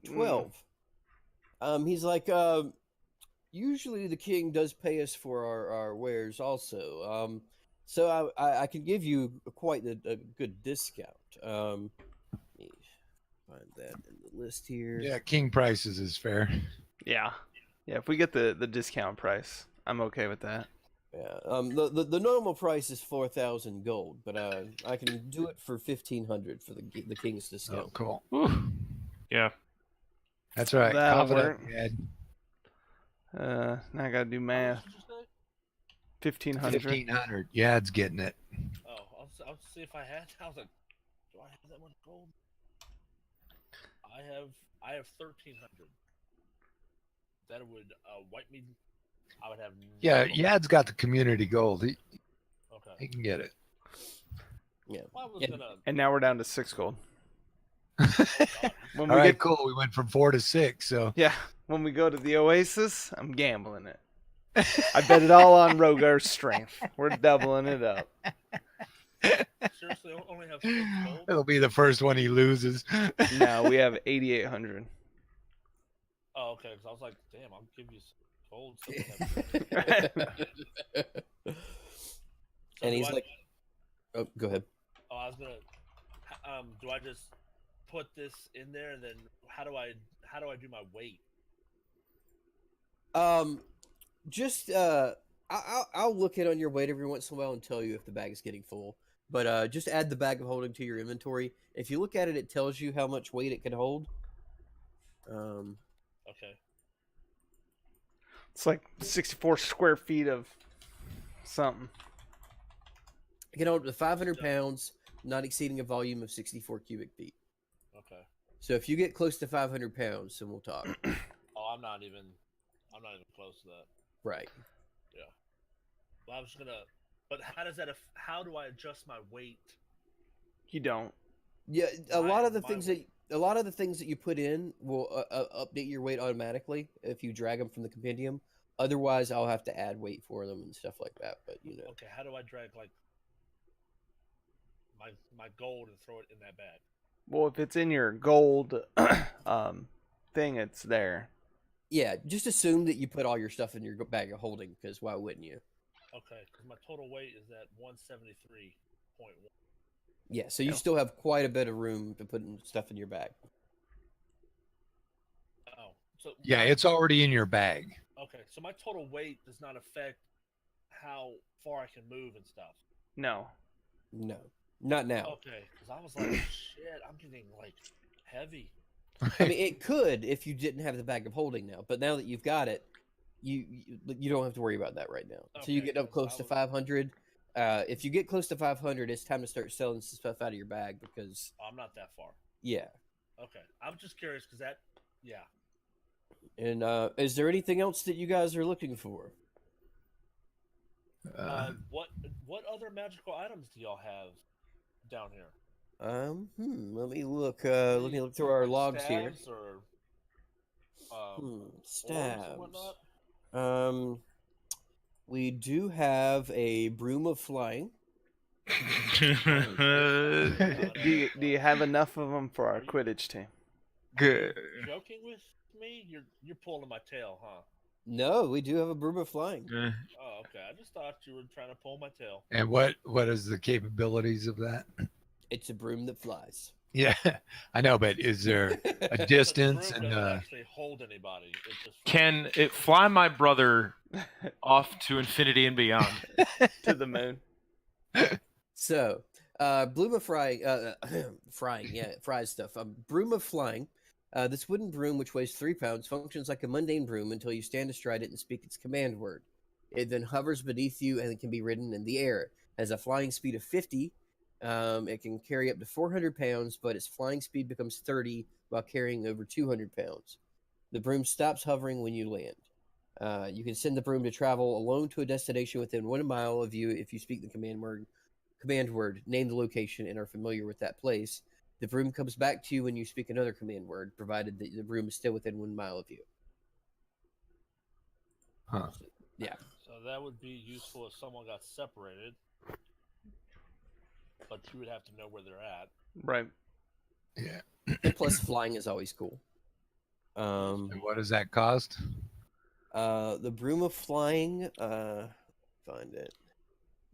C: 12. He's like, usually the king does pay us for our wares also. So I can give you quite a good discount. Let me find that in the list here.
B: Yeah, king prices is fair.
A: Yeah. Yeah, if we get the discount price, I'm okay with that.
C: Yeah. The normal price is 4,000 gold, but I can do it for 1,500 for the king's
B: Oh,
C: discount.
B: cool.
D: Whew. Yeah.
B: That's right.
A: That'll
B: Confident,
A: work.
B: Yad.
A: Now I gotta do
E: How
A: math.
E: much did you say?
A: 1,500.
B: 1,500. Yad's getting it.
E: Oh, I'll see if I had. I was like, do I have that much gold? I have 1,300. That would wipe me. I would have.
B: Yeah,
E: no-
B: Yad's got the community gold. He
E: Okay.
B: can get it.
C: Yeah.
E: Well, I was
C: Yeah.
E: gonna.
A: And now we're down to 6 gold.
E: God,
A: When
B: All
A: we
B: right,
A: get
B: cool. We went from 4 to 6. So
A: Yeah, when we go to the Oasis, I'm gambling it. I bet it all on Rogar's strength. We're doubling it up.
E: seriously, I only have 6 gold.
B: it'll be the first one he loses.
A: No, we have 8,800.
E: Oh, okay. Because I was like, damn, I'll give you some gold. So we have- So
C: And
E: do
C: he's
E: I-
C: like, oh, go ahead.
E: oh, I was gonna. Do I just put this in there, and then how do I do my weight?
C: Just I'll look it on your weight every once in a while and tell you if the bag is getting full. But just add the bag of holding to your inventory. If you look at it, it tells you how much weight it can hold.
E: Okay.
A: It's like 64 square feet of something.
C: It can hold up to 500 pounds, not exceeding a volume of 64 cubic feet.
E: Okay.
C: So if you get close to 500 pounds, then we'll talk.
E: Oh, I'm not even close to that.
C: Right.
E: Well, I was gonna. But how does that? How do I adjust my weight?
A: You don't.
C: Yeah, a lot of the things that a lot of the things that you put in will update your weight automatically if you drag them from the compendium. Otherwise, I'll have to add weight for them and stuff like that. But you know,
E: Okay, how do I drag like my gold and throw it in that bag?
A: Well, if it's in your gold thing, it's there.
C: yeah, just assume that you put all your stuff in your bag of holding because why wouldn't you?
E: Okay, because my total weight is at 173.1.
C: Yeah, so you
A: Yeah.
C: still have quite a bit of room to put stuff in your bag.
E: Oh, so
B: Yeah, it's already in your bag.
E: okay. So my total weight does not affect how far I can move and stuff.
A: No.
C: No, not now.
E: Okay, because I was like, shit, I'm getting like heavy.
C: I mean, it could if you didn't have the bag of holding now, but now that you've got it, you don't have to worry about that right now. So you
E: Okay,
C: get up
E: 'cause
C: close
E: I
C: to
E: was-
C: 500. If you get close to 500, it's time to start selling some stuff out of your bag because
E: I'm not that far.
C: yeah.
E: Okay, I'm just curious because that, yeah.
C: And is there anything else that you guys are looking for?
E: What other magical items do y'all have down here?
C: Let me look. Let me look through our
E: Like
C: logs here.
E: stabs or orbs and
C: Stabs.
E: whatnot?
C: We do have a broom of flying.
A: Do you have enough of them for our Quidditch team?
D: Good.
E: Joking with me? You're pulling my tail, huh?
C: No, we do have a broom of flying.
E: Oh, okay. I just thought you were trying to pull my tail.
B: And what is the capabilities of that?
C: It's a broom that flies.
B: Yeah, I know, but is there a
E: The
B: distance
E: broom
B: and
E: doesn't actually hold anybody. It just
D: Can it fly my brother off to infinity and beyond?
A: To the moon.
C: So, broom of frying, frying, yeah, fries stuff. Broom of flying. This wooden broom, which weighs 3 pounds, functions like a mundane broom until you stand astride it and speak its command word. It then hovers beneath you and it can be ridden in the air. Has a flying speed of 50. It can carry up to 400 pounds, but its flying speed becomes 30 while carrying over 200 pounds. The broom stops hovering when you land. You can send the broom to travel alone to a destination within 1 mile of you if you speak the command word, name the location, and are familiar with that place. The broom comes back to you when you speak another command word, provided that the broom is still within 1 mile of you.
B: Huh.
C: Yeah.
E: so that would be useful if someone got separated, but you would have to know where they're at.
A: Right.
B: Yeah.
C: And plus, flying is always cool.
B: And what does that cost?
C: The broom of flying, find it.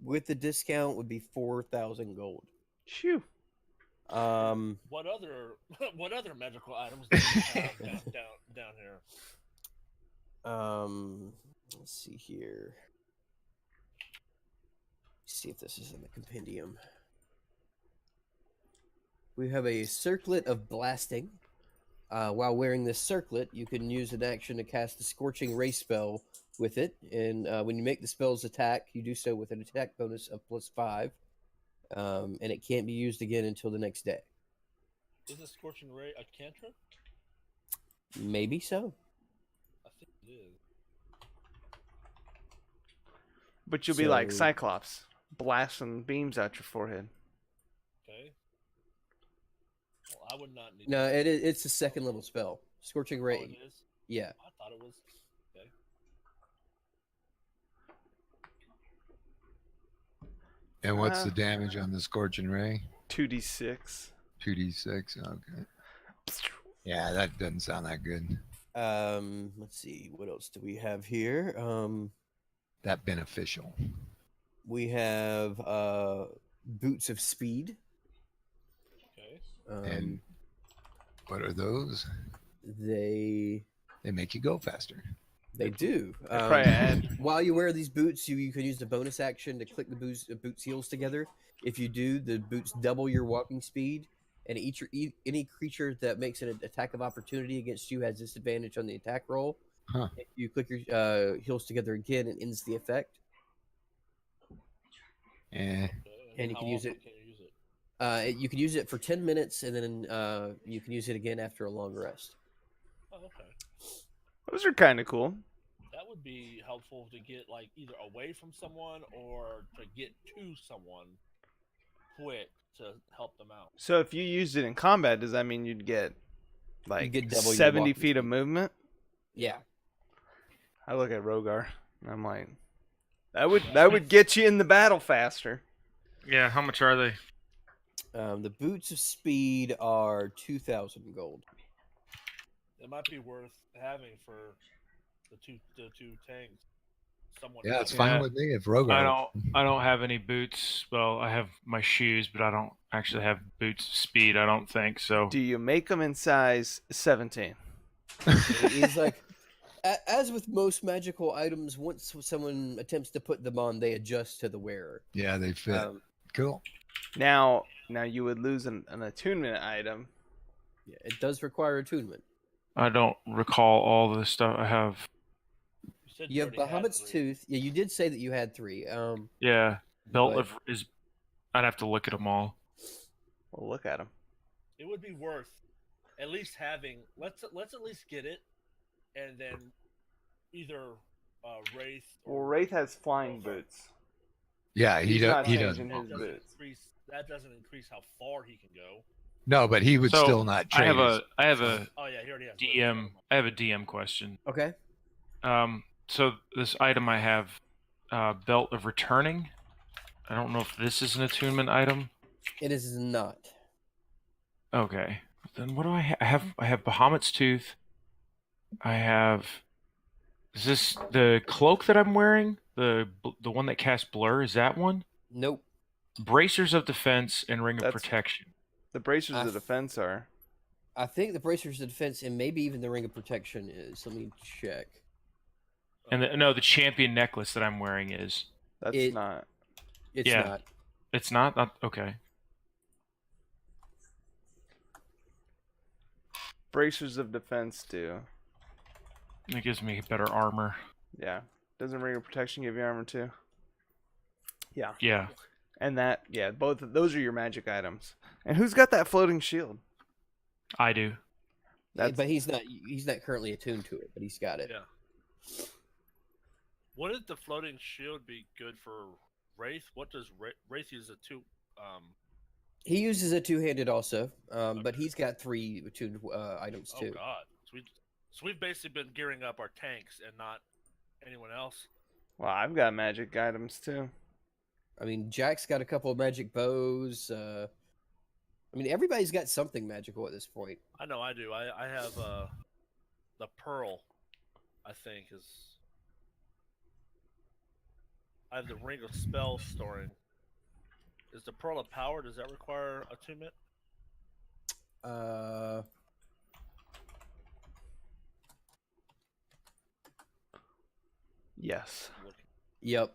C: With the discount would be 4,000 gold.
A: Shoo.
E: What other magical items do you have down here?
C: Let's see here. See if this is in the compendium. We have a circlet of blasting. While wearing this circlet, you can use an action to cast the Scorching Ray spell with it. And when you make the spell's attack, you do so with an attack bonus of +5. And it can't be used again until the next day.
E: Is the Scorching Ray a cantrip?
C: Maybe so.
E: I think it is.
A: But you'll be like
C: So-
A: Cyclops, blasting beams out your forehead.
E: Okay. Well, I would not need.
C: No, it's a second level spell. Scorching
E: Oh,
C: Ray.
E: it is.
C: Yeah.
E: I thought it was. Okay.
B: And what's the damage on the Scorching Ray?
A: 2d6.
B: 2d6. Okay. Yeah, that doesn't sound that good.
C: Let's see. What else do we have here?
B: That beneficial.
C: We have Boots of Speed.
E: Okay.
B: And what are those?
C: They
B: make you go faster.
C: They do.
A: They probably add.
C: While you wear these boots, you can use the bonus action to click the boots heels together. If you do, the boots double your walking speed, and any creature that makes an attack of opportunity against you has disadvantage on the attack roll.
B: Huh.
C: If you click your heels together again, it ends the effect.
B: Eh.
E: Okay.
C: And you
E: how
C: can use
E: often
C: it-
E: Can you use it?
C: You can use it for 10 minutes, and then you can use it again after a long rest.
E: Oh, okay.
A: Those are kind of cool.
E: That would be helpful to get like either away from someone or to get to someone quick to help them out.
A: So if you used it in combat, does that mean you'd get like
C: get double your
A: 70
C: walking
A: feet of
C: speed.
A: movement?
C: Yeah.
A: I look at Rogar and I'm like, that would get you in the battle faster.
D: Yeah, how much are they?
C: The boots of speed are 2,000 gold.
E: It might be worth having for the two tanks. Somewhat.
B: Yeah, it's
E: covered.
B: fine with me if Rogar.
F: I don't have any boots. Well, I have my shoes, but I don't actually have boots of speed. I don't think so.
A: Do you make them in size 17?
C: He's like, as with most magical items, once someone attempts to put them on, they adjust to the wearer.
B: Yeah, they fit. Cool.
A: Now you would lose an attunement item.
C: Yeah, it does require attunement.
F: I don't recall all the stuff I have.
E: said
C: You have
E: already had
C: Bahamut's
E: 3.
C: Tooth. Yeah, you did say that you had 3.
F: Yeah, belt
C: But-
F: of is. I'd have to look at them all.
A: Well, look at them.
E: It would be worth at least having. Let's at least get it, and then either Wraith.
A: Well, Wraith has flying boots.
B: Yeah, he
A: He's
B: does.
A: not
B: He
A: changing
B: doesn't.
A: his
E: doesn't
A: boots.
E: that doesn't increase how far he can go.
B: No, but he would
F: So,
B: still not
F: I
B: trade.
F: have
B: his-
F: a
E: Oh yeah, he already has.
F: DM. I have a DM question.
C: Okay.
F: So this item I have, belt of returning. I don't know if this is an attunement item.
C: It is not.
F: Okay. Then what do I have? I have Bahamut's Tooth. I have. Is this the cloak that I'm wearing? The one that casts blur? Is that one?
C: Nope.
F: Bracers of defense and ring of
A: That's-
F: protection.
A: The bracers
C: I
A: of
C: f-
A: defense are.
C: I think the bracers of defense and maybe even the ring of protection is. Let me check.
F: And the champion necklace that I'm wearing is.
A: That's
C: It-
A: not.
C: It's
F: Yeah.
C: not.
F: It's not okay.
A: Bracers of defense do.
F: It gives me better armor.
A: Yeah. Doesn't ring of protection give you armor too? Yeah.
F: Yeah.
A: And that, yeah, both of those are your magic items. And who's got that floating shield?
F: I do.
A: That's
C: But he's not currently attuned to it, but he's got it.
E: Yeah. Wouldn't the floating shield be good for Wraith? What does Wraith use it to?
C: He uses a two-handed also, but he's got 3 attuned items
E: Oh
C: too.
E: God. So we've basically been gearing up our tanks and not anyone else.
A: well, I've got magic items too.
C: I mean, Jack's got a couple of magic bows. I mean, everybody's got something magical at this point.
E: I know I do. I have the pearl. I think is. I have the ring of spell storing. Is the pearl of power? Does that require attunement?
A: Yes.
C: Yep.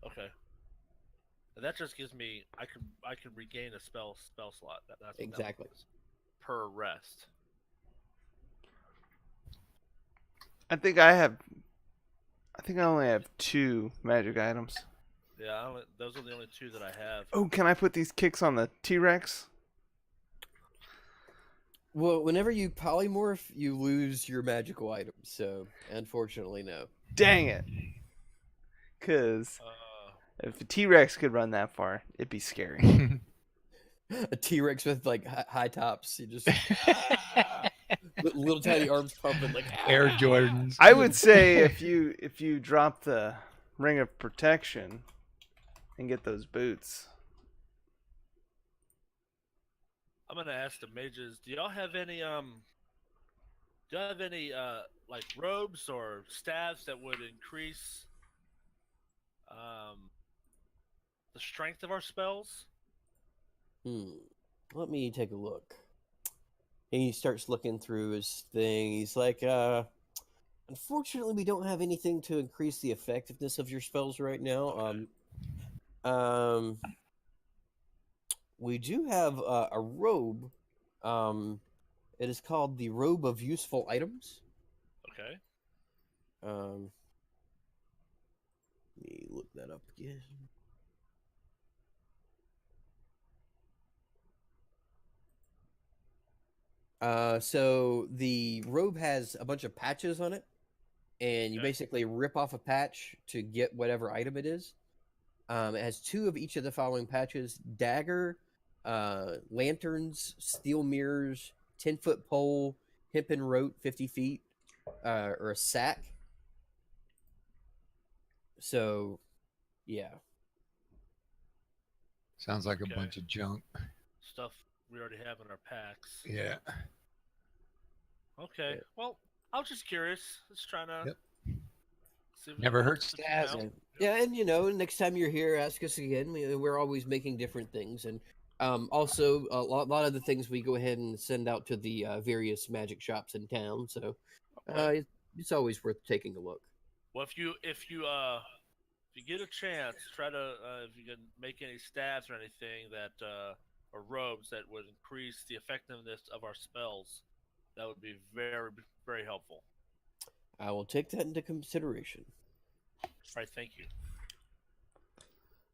E: Okay. And that just gives me I can regain a spell slot. That's what that
C: Exactly.
E: was. Per rest.
A: I think I only have 2 magic items.
E: Yeah, those are the only 2 that I have.
A: Oh, can I put these kicks on the T-Rex?
C: Well, whenever you polymorph, you lose your magical items. So, unfortunately, no.
A: Dang it. Cuz if a T-Rex could run that far, it'd be scary.
C: A T-Rex with like high tops. You just little tiny arms pumping like
B: Air Jordans.
A: I would say if you drop the ring of protection and get those boots.
E: I'm gonna ask the mages. Do y'all have any like robes or staves that would increase the strength of our spells?
C: Let me take a look. And he starts looking through his thing. He's like, unfortunately, we don't have anything to increase the effectiveness of your spells right now. We do have a robe. It is called the Robe of Useful Items.
E: Okay.
C: Let me look that up again. So the robe has a bunch of patches on it, and you
E: Okay.
C: basically rip off a patch to get whatever item it is. It has 2 of each of the following patches: dagger, lanterns, steel mirrors, 10-foot pole, hempen rope 50 feet, or a sack. So, yeah.
B: Sounds like a
E: Okay.
B: bunch of junk.
E: Stuff we already have in our packs.
B: Yeah.
E: Okay.
C: Yeah.
E: Well, I was just curious. Just trying to.
B: Yep.
E: See if we
B: Never
E: can
B: hurts
E: put
B: to
E: some
B: ask.
E: down.
C: Yeah, and next time you're here, ask us again. We're always making different things, and also a lot of the things we go ahead and send out to the various magic shops in town. So
E: Okay.
C: it's always worth taking a look.
E: Well, if you get a chance, try to if you can make any stats or anything that or robes that would increase the effectiveness of our spells, that would be very very helpful.
C: I will take that into consideration.
E: All right, thank you.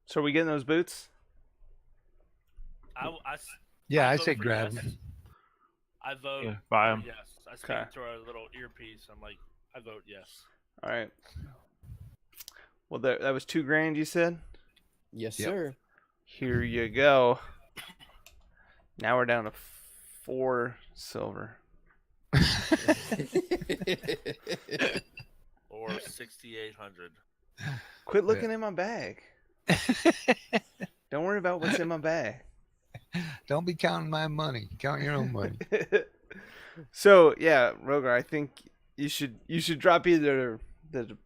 A: So are we getting those boots?
B: Yeah,
E: I
B: I
E: vote
B: say
E: for
B: grab
E: yes.
B: them.
E: I vote
F: Yeah, buy
E: for
F: 'em.
E: yes. I speak
A: Okay.
E: to our little earpiece. I'm like, I vote yes.
A: All right. Well, that was $2,000, you said?
C: Yes,
B: Yep.
C: sir.
A: Here you go. Now we're down to 4 silver.
E: Or 6,800.
A: Quit looking in my bag. Don't worry about what's in my bag.
B: Don't be counting my money. Count your own money.
A: So yeah, Rogar, I think you should drop either the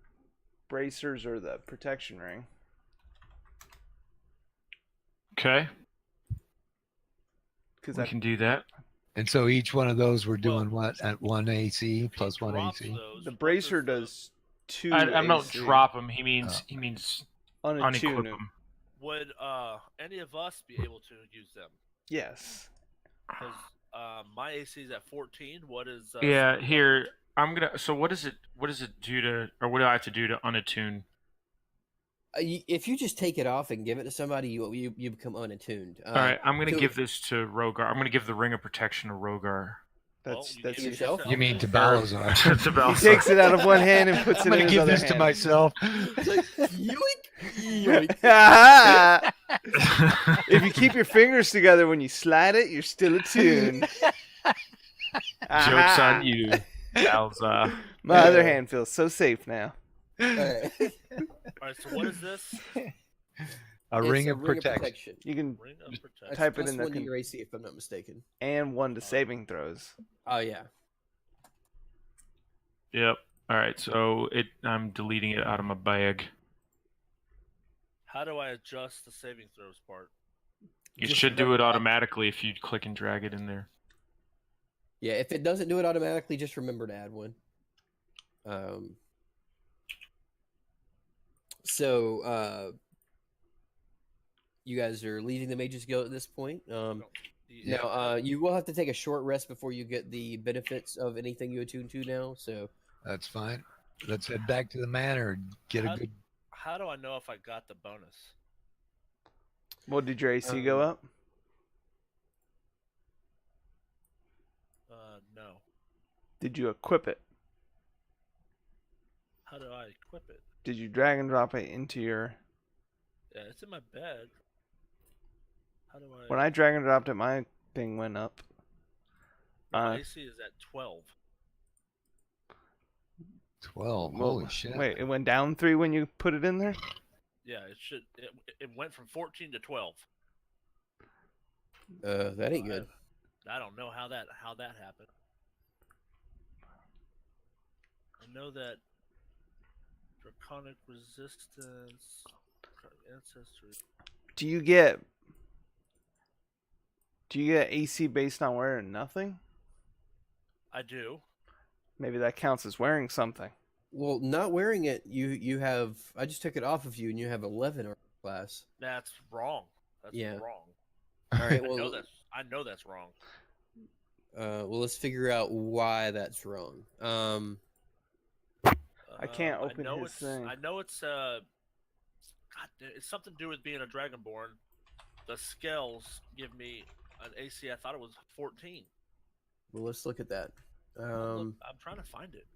A: bracers or the protection ring.
F: Okay,
A: Because
F: we can do that.
B: And so each one of those we're doing what at 1 AC
E: If he
B: plus 1
E: drops
B: AC.
E: those,
A: the
E: what
A: bracer
E: the-
A: does 2
F: I don't
A: AC.
F: drop him. He means
A: Unattune
F: unequip
A: him.
F: him.
E: Would any of us be able to use them?
A: Yes.
E: Because my AC is at 14. What is?
F: Yeah,
E: somebody
F: here I'm gonna. So what does it do to, or what do I have to do to unattune?
C: If you just take it off and give it to somebody, you become unattuned.
F: All right, I'm gonna
C: so-
F: give this to Rogar. I'm gonna give the ring of protection to Rogar.
A: That's
E: you
A: that's
E: give it
C: yourself?
B: You mean to
F: Or-
B: Balazar?
F: to
A: he
F: Balthazar.
A: takes it out of one hand and puts
B: I'm
A: it in
B: gonna
A: his
B: give
A: other
B: this to
A: hand.
B: myself.
C: It's like, yoink, yoink.
A: If you keep your fingers together when you slide it, you're still attuned.
F: Jokes
A: Aha.
F: on you, Balthazar.
A: My other hand feels so safe now.
C: All right.
E: All right. So what is this?
B: A
C: It's
B: ring
C: a
B: of protection.
A: You can
E: Ring of protection.
C: That's
A: Type it
C: plus
A: in the
C: 1 to
A: con-
C: your AC, if I'm not mistaken.
A: and 1 to saving throws.
C: Oh yeah.
F: Yep. All right. So I'm deleting it out of my bag.
E: How do I adjust the saving throws part?
F: You
C: Just
F: should do
C: remember
F: it
C: that.
F: automatically if you click and drag it in there.
C: Yeah, if it doesn't do it automatically, just remember to add one. So you guys are leaving the Mages Guild at this point. Now, you will have to take a short rest before you get the benefits of anything you attune to now. So
B: That's fine. Let's head back to the manor and get a good.
E: How do I know if I got the bonus?
A: Well, did your AC go up?
E: No.
A: Did you equip it?
E: How do I equip it?
A: Did you drag and drop it into your...
E: Yeah, it's in my bed. How do I?
A: When I drag and dropped it, my thing went up.
E: My AC is at 12.
B: 12.
A: Well,
B: Holy shit.
A: Wait, it went down 3 when you put it in there?
E: Yeah, it should. It went from 14 to 12.
C: that ain't good.
E: I don't know how that happened. I know that draconic resistance, ancestry.
A: Do you get AC based on wearing nothing?
E: I do.
A: Maybe that counts as wearing something.
C: Well, not wearing it, you have. I just took it off of you, and you have 11 armor class.
E: That's wrong. That's
C: Yeah.
E: wrong.
C: All right.
E: I
C: Well,
E: know that's wrong.
C: let's figure out why that's wrong.
A: I can't open
E: know
A: his
E: it's,
A: thing.
E: I know it's it's something to do with being a dragonborn. The scales give me an AC. I thought it was 14.
C: Well, let's look at that.
E: I'm trying to find it.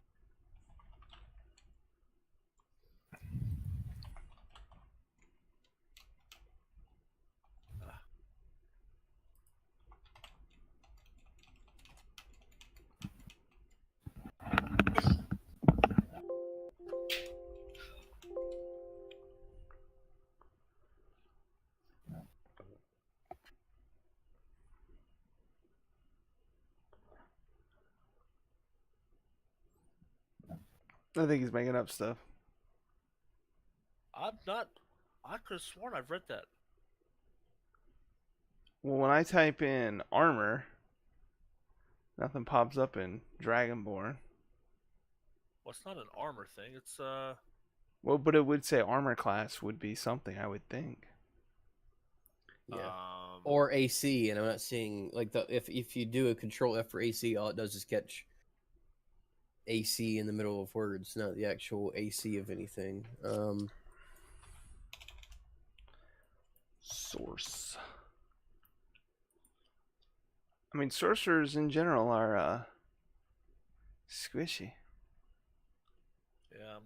A: I think he's making up stuff.
E: I'm not. I could have sworn I've read that.
A: Well, when I type in armor, nothing pops up in Dragonborn.
E: Well, it's not an armor thing. It's
A: Well, but it would say armor class would be something, I would think.
C: Yeah. Or AC, and I'm not seeing like if you do a control F for AC, all it does is catch AC in the middle of words, not the actual AC of anything.
A: Source. I mean, sorcerers in general are squishy.
E: yeah.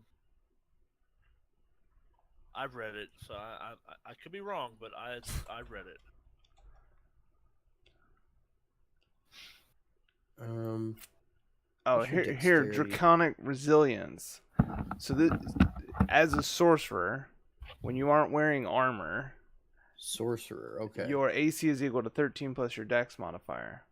E: I've read it, so I could be wrong, but I read it.
A: Oh,
C: What's your
A: here,
C: dexterity?
A: draconic resilience. So this, as a sorcerer, when you aren't wearing armor,
C: Sorcerer, okay.
A: your AC is equal to 13 plus your dex modifier.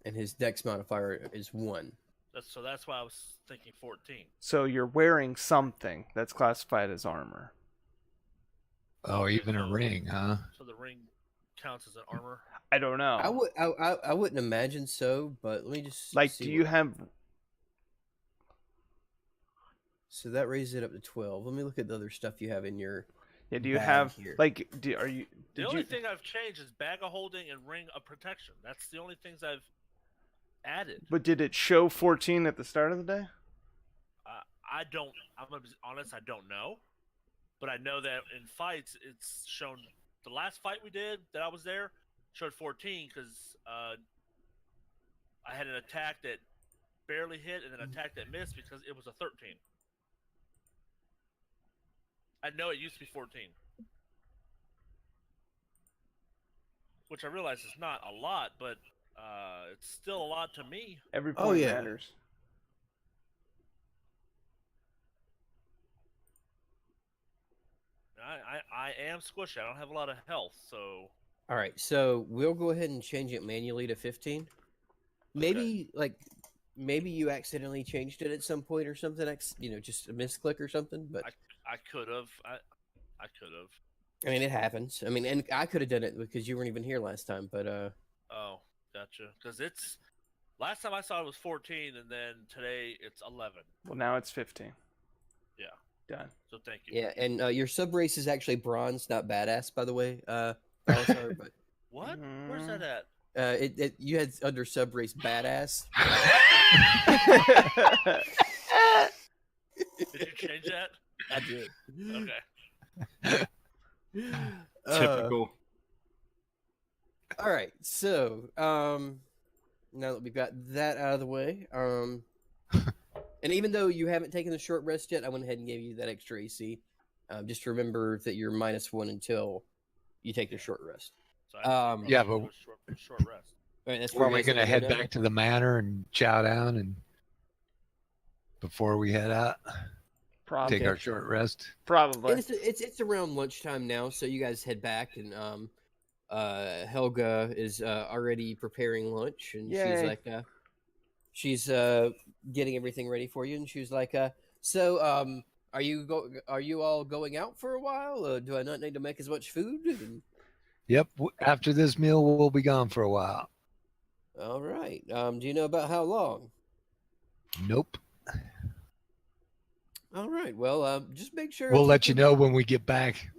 C: And his dex modifier is 1.
E: That's why I was thinking 14.
A: So you're wearing something that's classified as armor.
B: Oh, even a ring, huh?
E: So the ring counts as an armor.
A: I don't know.
C: I wouldn't imagine so, but let me just
A: Like,
C: see
A: do you have?
C: So that raises it up to 12. Let me look at the other stuff you have in your.
A: Yeah, do you
C: bag
A: have
C: here.
A: like? Are you?
E: The
A: Did
E: only
A: you?
E: thing I've changed is bag of holding and ring of protection. That's the only things I've added.
A: But did it show 14 at the start of the day?
E: I don't. I'm gonna be honest. I don't know, but I know that in fights, it's shown. The last fight we did that I was there showed 14 because I had an attack that barely hit and an attack that missed because it was a 13. I know it used to be 14, which I realize is not a lot, but it's still a lot to me.
A: Every
C: Oh,
A: point
C: yeah.
A: matters.
E: I am squishy. I don't have a lot of health, so
C: All right, so we'll go ahead and change it manually to 15. Maybe you accidentally changed it at some point or something. Just a misclick or something. But
E: I could have. I could have.
C: I mean, it happens. I mean, and I could have done it because you weren't even here last time. But
E: Oh, gotcha. Because it's last time I saw it was 14, and then today it's 11.
A: Well, now it's 15.
E: Yeah.
A: Done.
E: So thank you.
C: yeah, and your sub race is actually bronze, not badass, by the way. Balasar, but
E: What? Where's that at?
C: you had under sub race badass.
E: Did you change that?
C: I did.
E: Okay.
F: Typical.
C: All right, so now that we've got that out of the way, and even though you haven't taken the short rest yet, I went ahead and gave you that extra AC. Just remember that you're -1 until you take the short rest.
E: So I
B: Yeah,
E: do
B: but-
E: a short rest.
C: All right, that's
B: Well,
C: where
B: we're
C: you guys
B: gonna
C: wanna
B: head
C: go now?
B: back to the manor and chow down, and before we head out,
A: Probably.
B: take our short rest.
A: Probably.
C: And it's around lunchtime now, so you guys head back, and Helga is already preparing lunch, and she's
A: Yay.
C: like, she's getting everything ready for you, and she's like, so are you all going out for a while? Do I not need to make as much food? And,
B: Yep. After this meal, we'll be gone for a while.
C: all right. Do you know about how long?
B: Nope.
C: All right. Well, just make sure.
B: We'll
C: it's
B: let you
C: within-
B: know when we get back.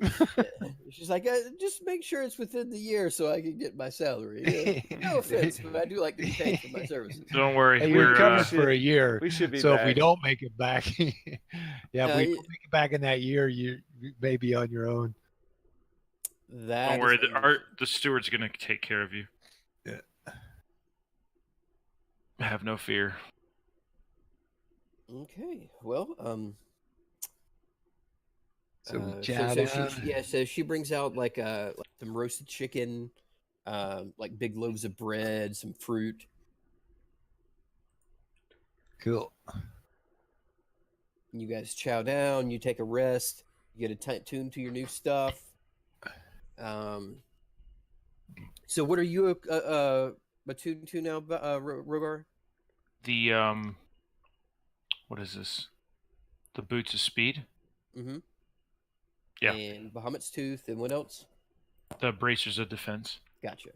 C: She's like, just make sure it's within the year so I can get my salary. Yeah, no offense, but I do like to be paid for my services.
F: Don't worry,
B: Hey,
F: we're
B: you're covered for a year.
A: We should be
B: So
A: back.
B: if we don't make it back, yeah, if we
C: you-
B: don't make it back in that year, you may be on your own.
C: That
F: don't worry.
C: is
F: The steward's gonna take care of you.
B: Yeah.
F: Have no fear.
C: okay. Well,
B: So we
C: so
B: chow down.
C: so she brings out like some roasted chicken, like big loaves of bread, some fruit.
B: Cool.
C: You guys chow down. You take a rest. You get attuned to your new stuff. So what are you attuned to now, Rogar?
F: The what is this? The boots of speed.
C: Mm-hmm.
F: Yeah.
C: And Bahamut's Tooth, and what else?
F: The bracers of defense.
C: Gotcha.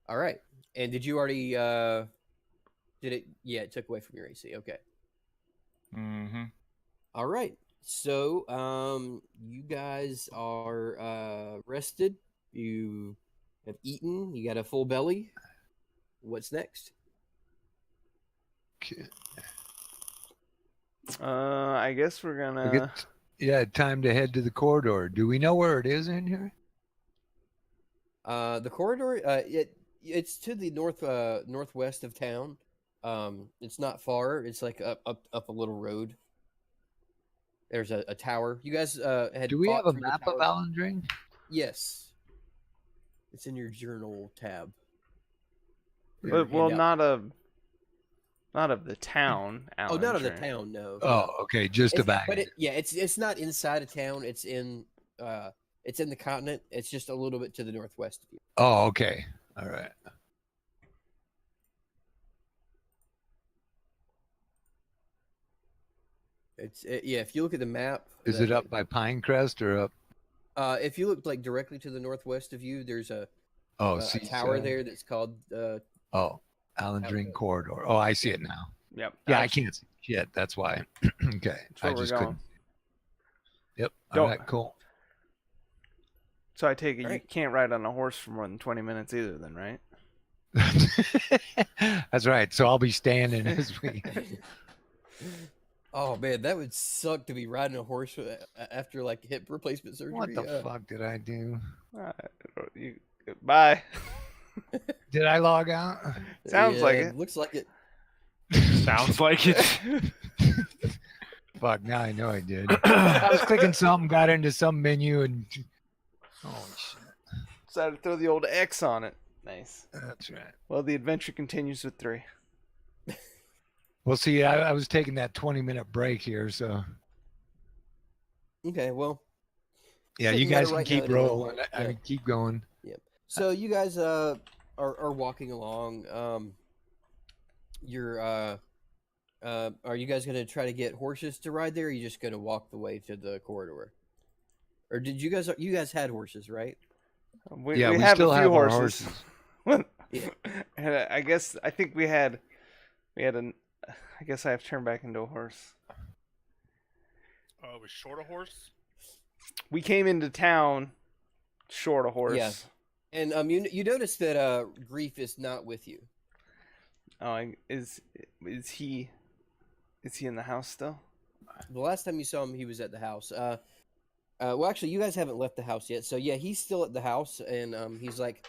C: All right. And did you already? Did it? Yeah, it took away from your AC. Okay.
F: Mm-hmm.
C: All right. So, you guys are rested. You have eaten. You got a full belly. What's next?
B: Okay.
A: I guess we're
B: We
A: gonna.
B: get, yeah, time to head to the corridor. Do we know where it is in here?
C: The corridor. It's to the northwest of town. It's not far. It's like up a little road. There's a tower. You guys had.
B: Do we
C: fought
B: have a
C: through the
B: map of
C: tower.
B: Alandring?
C: Yes. It's in your journal tab.
A: But, well,
C: handout.
A: not of the town.
C: Oh, not of the
A: Alandring.
C: town. No.
B: Oh, okay, just
C: It's-
B: about.
C: But it's not inside of town. It's in the continent. It's just a little bit to the northwest of you.
B: Oh, okay. All right.
C: If you look at the map,
B: Is it up by Pinecrest or up?
C: If you look like directly to the northwest of you, there's a tower
B: Seaside?
C: there that's called.
B: Oh, Alandring Corridor. Oh, I see it now.
A: Yep.
B: Yeah, I
A: that's-
B: can't see shit. That's why. Okay,
A: That's where
B: I
A: we're
B: just
A: going.
B: couldn't. Yep.
A: Don't-
B: All right. Cool.
A: So I take it you
C: Alright.
A: can't ride on a horse for more than 20 minutes either, then, right?
B: That's right. So I'll be standing as we.
C: Oh man, that would suck to be riding a horse after like hip replacement surgery.
B: What the fuck did I do?
A: Bye.
B: Did I log out?
A: Sounds like it.
C: Looks like it.
F: Sounds like it.
B: Fuck, now I know I did. I was clicking something, got into some menu, and holy shit.
A: Decided to throw the old X on it. Nice.
B: That's right.
A: Well, the adventure continues with 3.
B: Well, see, I was taking that 20-minute break here, so
C: Okay, well,
B: yeah,
C: So
B: you
C: you gotta
B: guys can
C: write
B: keep
C: down anyway.
B: rolling. I mean, keep going.
C: so you guys are walking along. Are you guys gonna try to get horses to ride there? Or are you just gonna walk the way to the corridor? Or did you guys had horses, right?
A: We
B: Yeah, we
A: have
B: still
A: a few
B: have our
A: horses.
C: Yeah.
A: And I think we had an. I guess I have turned back into a horse.
E: Was short a horse?
A: We came into town short a horse.
C: Yeah. And you notice that Grief is not with you.
A: Oh, is he in the house still?
C: The last time you saw him, he was at the house. Well, actually, you guys haven't left the house yet. So yeah, he's still at the house, and he's like,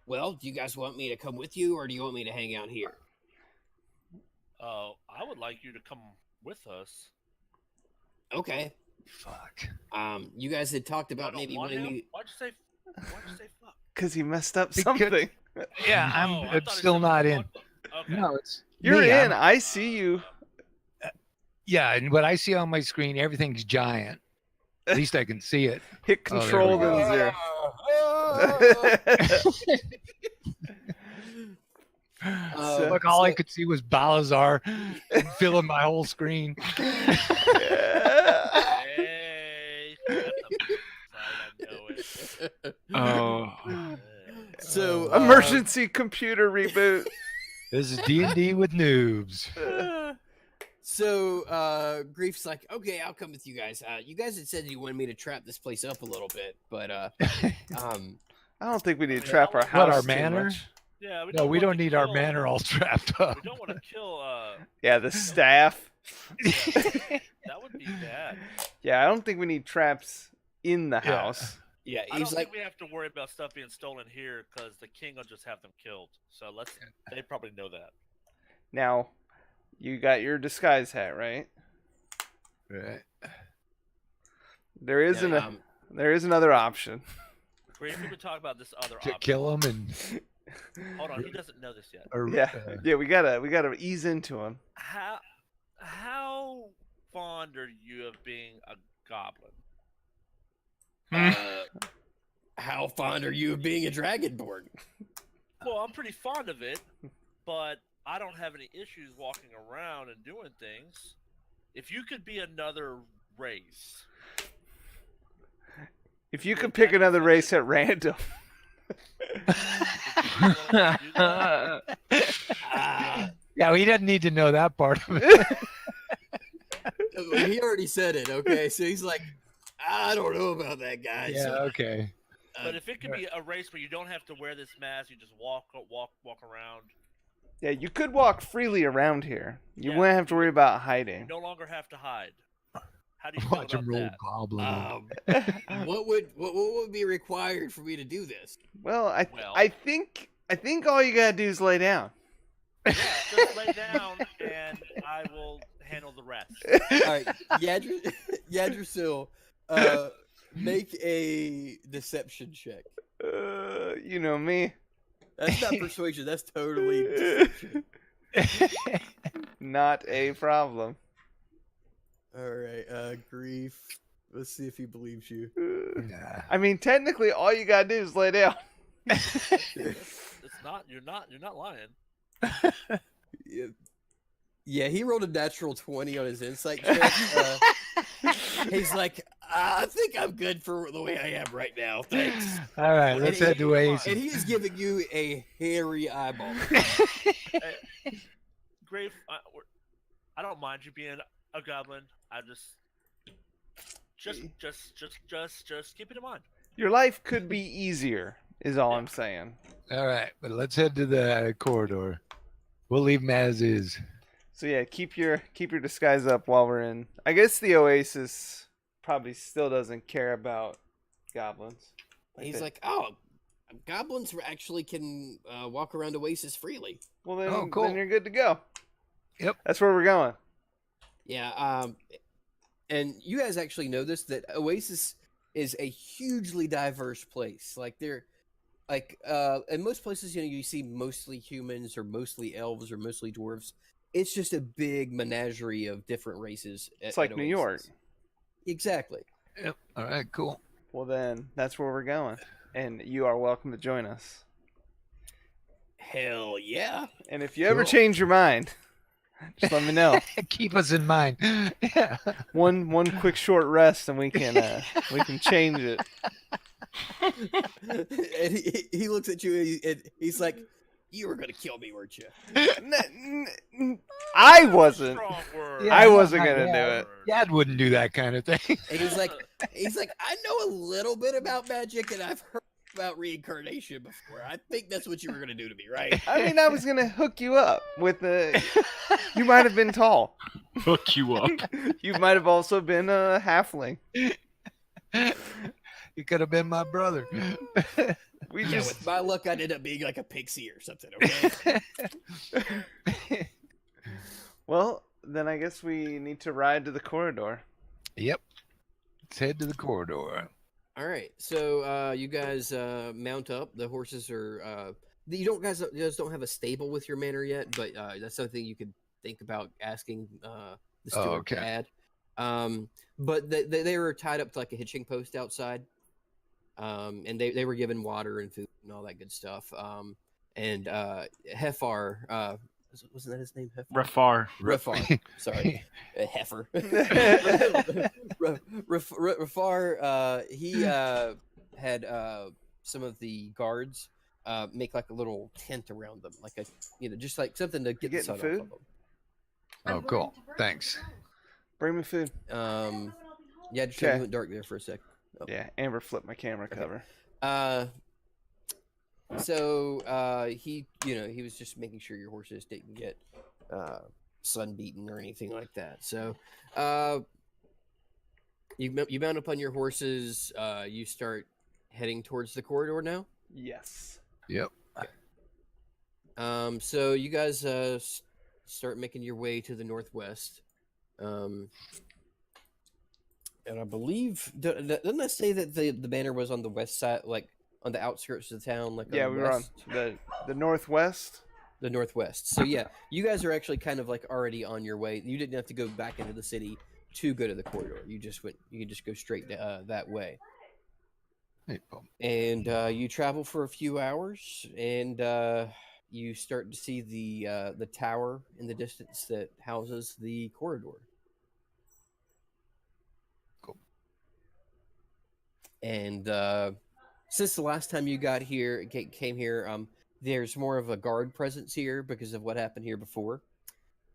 C: "Well, do you guys want me to come with you, or do you want me to hang out here?"
E: I would like you to come with us.
C: Okay.
B: Fuck.
C: You guys had talked about
E: I don't
C: maybe
E: want
C: wanting
E: him?
C: me.
E: Why'd you say fuck?
A: Because he messed up
B: Because-
A: something.
B: Yeah,
E: Oh, I
B: I'm
E: thought he
B: still
E: said
B: not in.
E: fuck. Okay.
B: No, it's
A: You're
B: me.
A: in.
B: I'm-
A: I see you.
B: Yeah, and what I see on my screen, everything's giant. At least I can see it.
A: Hit
B: Oh, there
A: control,
B: we go.
A: then 0. So-
B: Look, all I could see was Balazar filling my whole screen.
E: Hey, shut the I know it.
F: Oh,
C: So
A: Emergency computer reboot.
B: This is D&D with noobs.
C: So Grief's like, okay, I'll come with you guys. You guys had said you wanted me to trap this place up a little bit, but
A: I don't think we need to trap our
E: What,
A: house.
B: our
A: too
B: manor?
A: much.
E: Yeah,
B: No, we
E: want
B: don't
E: to
B: need our
E: kill-
B: manor all strapped up.
E: We don't want to kill.
A: Yeah, the staff.
E: That would be bad.
A: Yeah, I don't think we need traps in the
B: Yeah.
A: house.
C: yeah,
E: I
C: he's
E: don't
C: like,
E: think we have to worry about stuff being stolen here because the king will just have them killed. So they probably know that.
A: Now, you got your disguise hat, right?
B: Right.
A: There is
C: yeah,
A: there is another option.
E: Great, we would talk about this other option.
B: Kill him and
E: Hold on, he doesn't know this yet.
B: or,
A: Yeah, yeah, we gotta ease into him.
E: How fond are you of being a goblin?
C: how fond are you of being a dragonborn?
E: Well, I'm pretty fond of it, but I don't have any issues walking around and doing things. if you could be another race,
A: If you could pick another race at random.
B: Yeah, he doesn't need to know that part of it.
C: He already said it. Okay, so he's like, I don't know about that guy.
B: Yeah,
C: so,
B: okay.
E: but if it could be a race where you don't have to wear this mask, you just walk around.
A: Yeah, you could walk freely around here. You
E: Yeah.
A: wouldn't have to worry about hiding.
E: No longer have to hide. How do you feel
B: Watch him
E: about
B: roll
E: that?
B: goblin.
C: What would be required for me to do this?
A: Well, I
E: Well-
A: think all you gotta do is lay down.
E: Yeah, just lay down and I will handle the rest.
C: All right, Yadrusil, make a deception check.
A: You know me.
C: That's not persuasion. That's totally deception.
A: Not a problem.
C: All right, Grief. Let's see if he believes you.
B: Nah.
A: I mean, technically, all you gotta do is lay down.
E: It's not. You're not lying.
C: Yeah, he rolled a natural 20 on his insight check. He's like, I think I'm good for the way I am right now. Thanks.
B: All right, let's head to
C: And
B: Oasis.
C: he is giving you a hairy eyeball.
E: Grave. I don't mind you being a goblin. I just keep it in mind.
A: Your life could be easier, is all I'm saying.
B: All right, but let's head to the corridor. We'll leave him as is.
A: So yeah, keep your disguise up while we're in. I guess the Oasis probably still doesn't care about goblins.
C: He's like, oh, goblins actually can walk around Oasis freely.
A: Well then,
B: Oh, cool.
A: then you're good to go.
B: Yep.
A: That's where we're going.
C: Yeah, and you guys actually know this, that Oasis is a hugely diverse place. Like in most places, you see mostly humans or mostly elves or mostly dwarves. It's just a big menagerie of different races.
A: It's like New York.
C: Exactly.
B: Yep. All right, cool.
A: Well then, that's where we're going, and you are welcome to join us.
C: Hell yeah.
A: And if you ever
B: Cool.
A: change your mind, just let me know.
B: Keep us in mind. Yeah.
A: One quick short rest, and we can change it.
C: And he looks at you and he's like, you were gonna kill me, weren't you?
A: I wasn't.
E: Strong word.
B: Yeah,
A: I wasn't
B: yeah,
A: gonna
B: yeah.
A: do it.
B: Dad wouldn't do that kind of thing.
C: And he's like, I know a little bit about magic, and I've heard about reincarnation before. I think that's what you were gonna do to me, right?
A: I mean, I was gonna hook you up with a. You might have been tall.
F: Hook you up.
A: You might have also been a halfling.
B: You could have been my brother.
A: We
C: Yeah,
A: just
C: with my luck, I'd end up being like a pixie or something. Okay.
A: well, then I guess we need to ride to the corridor.
B: Yep. Let's head to the corridor.
C: All right, so you guys mount up. The horses are. You guys don't have a stable with your manor yet, but that's something you could think about asking the steward
B: okay.
C: to add. But they were tied up to like a hitching post outside, and they were given water and food and all that good stuff. And Hefar, wasn't that his name? Hefar.
F: Refar.
C: Refar. Sorry, Heifer. Rafar, he had some of the guards make like a little tent around them, like just like something to get the
A: getting
C: sun
A: food?
C: off of them.
B: Oh, cool. Thanks.
A: Bring me food.
C: Yeah, just
A: Okay.
C: you went dark there for a sec. Oh.
A: Yeah, Amber flipped my camera cover.
C: So he was just making sure your horses didn't get sun beaten or anything like that. So you mount up on your horses. You start heading towards the corridor now.
A: Yes.
B: Yep.
C: So you guys start making your way to the northwest. And I believe doesn't that say that the banner was on the west side, like on the outskirts of the town? Like
A: Yeah,
C: on
A: we
C: the
A: were on
C: west?
A: the northwest.
C: The northwest. So yeah, you guys are actually kind of like already on your way. You didn't have to go back into the city to go to the corridor. You could just go straight that way.
B: Hey, Paul.
C: And you travel for a few hours, and you start to see the tower in the distance that houses the corridor. And since the last time you got here, came here, there's more of a guard presence here because of what happened here before.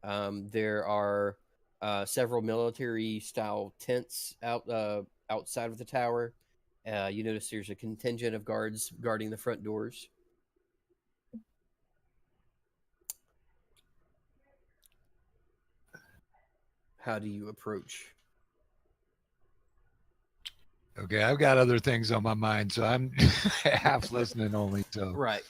C: There are several military-style tents outside of the tower. You notice there's a contingent of guards guarding the front doors. How do you approach?
B: Okay, I've got other things on my mind, so I'm half listening only. So
C: Right.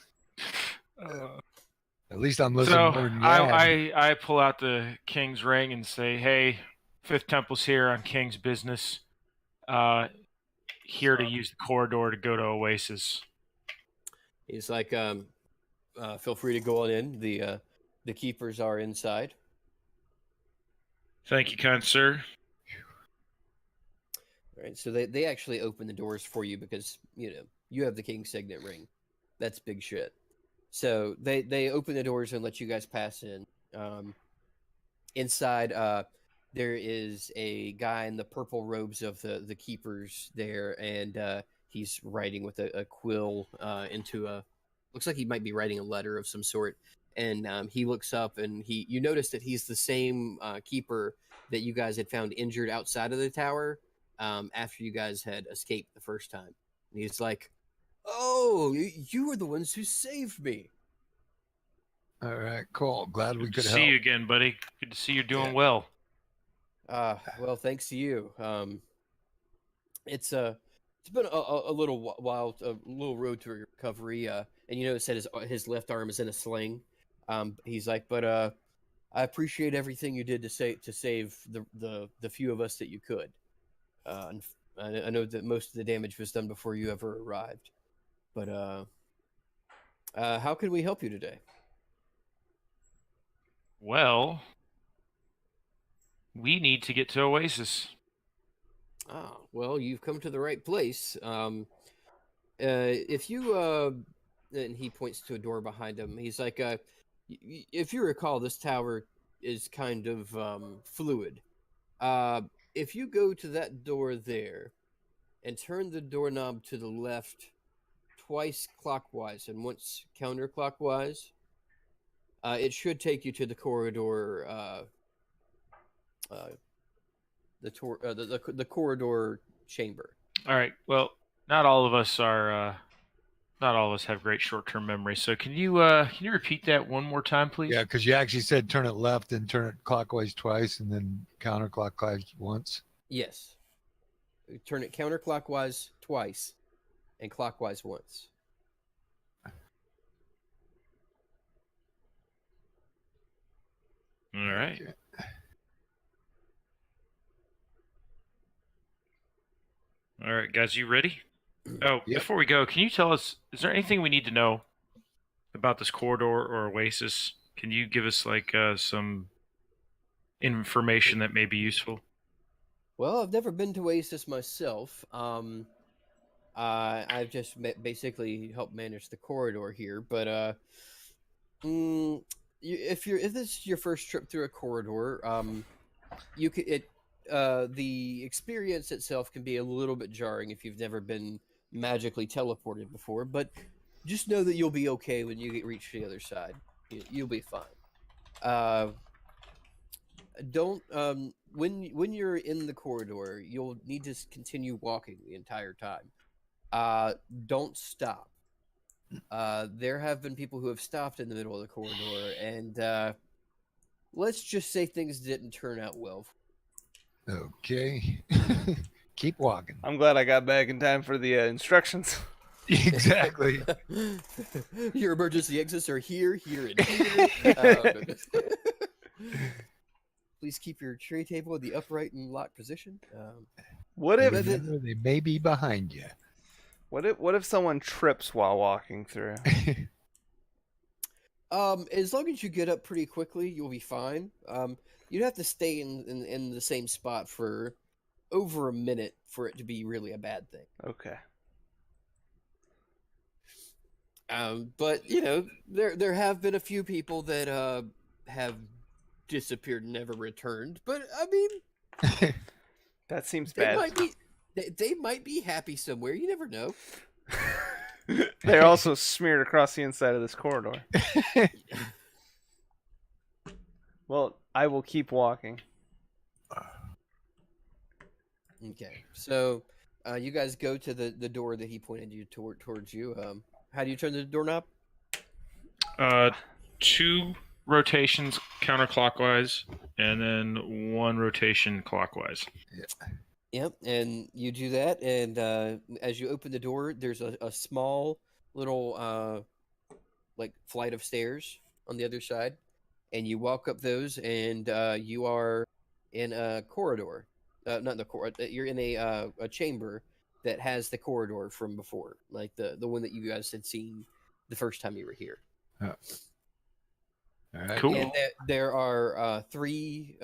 B: at least I'm listening
F: So
B: more than you have.
F: I pull out the king's ring and say, "Hey, Fifth Temple's here on king's business. Here to use the corridor to go to Oasis."
C: He's like, feel free to go on in. The keepers are inside.
D: Thank you, kind sir.
C: All right, so they actually open the doors for you because you have the king's signet ring. That's big shit. So they open the doors and let you guys pass in. Inside, there is a guy in the purple robes of the keepers there, and he's writing with a quill into a. Looks like he might be writing a letter of some sort. And he looks up, and you notice that he's the same keeper that you guys had found injured outside of the tower after you guys had escaped the first time. And he's like, "Oh, you were the ones who saved me."
B: All right, cool. Glad we
D: Good
B: could
D: to
B: help.
D: see you again, buddy. Good to see you're doing
B: Yeah.
D: well.
C: Well, thanks to you. It's been a little while, a little road to recovery. And you notice that his left arm is in a sling. He's like, but I appreciate everything you did to save the few of us that you could. And I know that most of the damage was done before you ever arrived. But how can we help you today?
F: Well, we need to get to Oasis.
C: Ah, well, you've come to the right place. If you and he points to a door behind him. He's like, if you recall, this tower is kind of fluid. If you go to that door there and turn the doorknob to the left twice clockwise and once counterclockwise, it should take you to the corridor. The corridor chamber.
F: All right. Well, not all of us are. Not all of us have great short-term memory. So can you repeat that one more time, please?
B: Yeah, because you actually said turn it left and turn it clockwise twice and then counterclockwise once.
C: Yes. Turn it counterclockwise twice and clockwise once.
D: All right.
B: Okay.
D: All right, guys, you ready? Oh,
B: Yep.
D: before we go, can you tell us, is there anything we need to know about this corridor or Oasis? Can you give us some information that may be useful?
C: Well, I've never been to Oasis myself. I've just basically helped manage the corridor here. But if this is your first trip through a corridor, you could the experience itself can be a little bit jarring if you've never been magically teleported before. But just know that you'll be okay when you reach the other side. You'll be fine. Don't when you're in the corridor, you'll need to continue walking the entire time. Don't stop. There have been people who have stopped in the middle of the corridor, and let's just say things didn't turn out well.
B: Okay. Keep walking.
A: I'm glad I got back in time for the instructions.
B: Exactly.
C: Your emergency exits are here, and here. Please keep your tray table in the upright and locked position.
A: What if
B: Remember, they may be behind you.
A: what if someone trips while walking through?
C: As long as you get up pretty quickly, you'll be fine. You'd have to stay in the same spot for over a minute for it to be really a bad thing.
A: Okay.
C: But there have been a few people that have disappeared and never returned. But I mean,
A: That seems
C: they
A: bad.
C: might be They might be happy somewhere. You never know.
A: They're also smeared across the inside of this corridor. Well, I will keep walking.
C: Okay, so you guys go to the door that he pointed you towards you. How do you turn the doorknob?
D: 2 rotations counterclockwise, and then 1 rotation clockwise.
C: Yep, and you do that, and as you open the door, there's a small little like flight of stairs on the other side, and you walk up those, and you are in a corridor. Not in the corridor. You're in a chamber that has the corridor from before, like the one that you guys had seen the first time you were here.
B: All right.
D: Cool.
C: And there are 3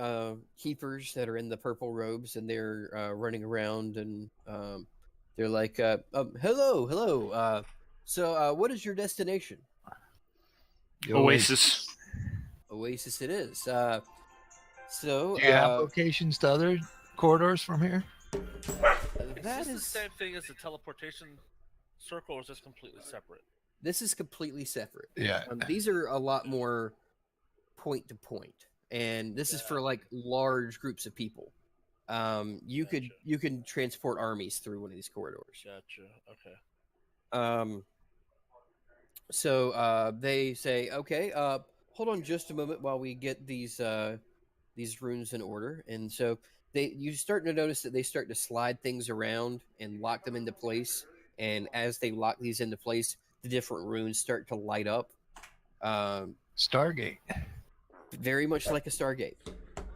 C: keepers that are in the purple robes, and they're running around, and they're like, hello. So what is your destination?
D: Oasis.
C: Oasis it is. So
B: Do you have locations to other corridors from here?
C: that
E: Is this the
C: is
E: same thing as the teleportation circle, or is this completely separate?
C: this is completely separate.
B: Yeah.
C: These are a lot more point to point, and this is for like large groups of people. You can transport armies through one of these corridors.
E: Gotcha. Okay.
C: So they say, okay, hold on just a moment while we get these runes in order. And so you start to notice that they start to slide things around and lock them into place. And as they lock these into place, the different runes start to light up.
B: Stargate.
C: Very much like a Stargate.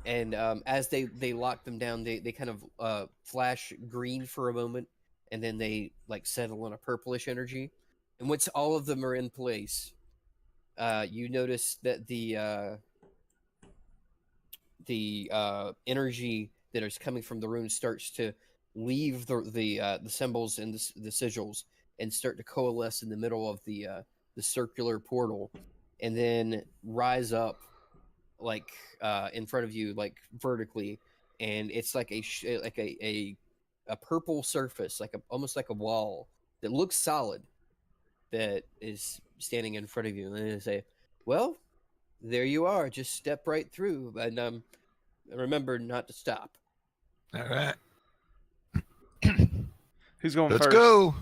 C: And as they lock them down, they kind of flash green for a moment, and then they like settle on a purplish energy. And once all of them are in place, you notice that the energy that is coming from the runes starts to leave the symbols and the sigils and start to coalesce in the middle of the circular portal, and then rise up like in front of you, like vertically, and it's like a purple surface, like almost like a wall that looks solid, that is standing in front of you. And they say, well, there you are, just step right through, and remember not to stop.
B: All right.
A: Who's going
B: Let's
A: first?
B: go.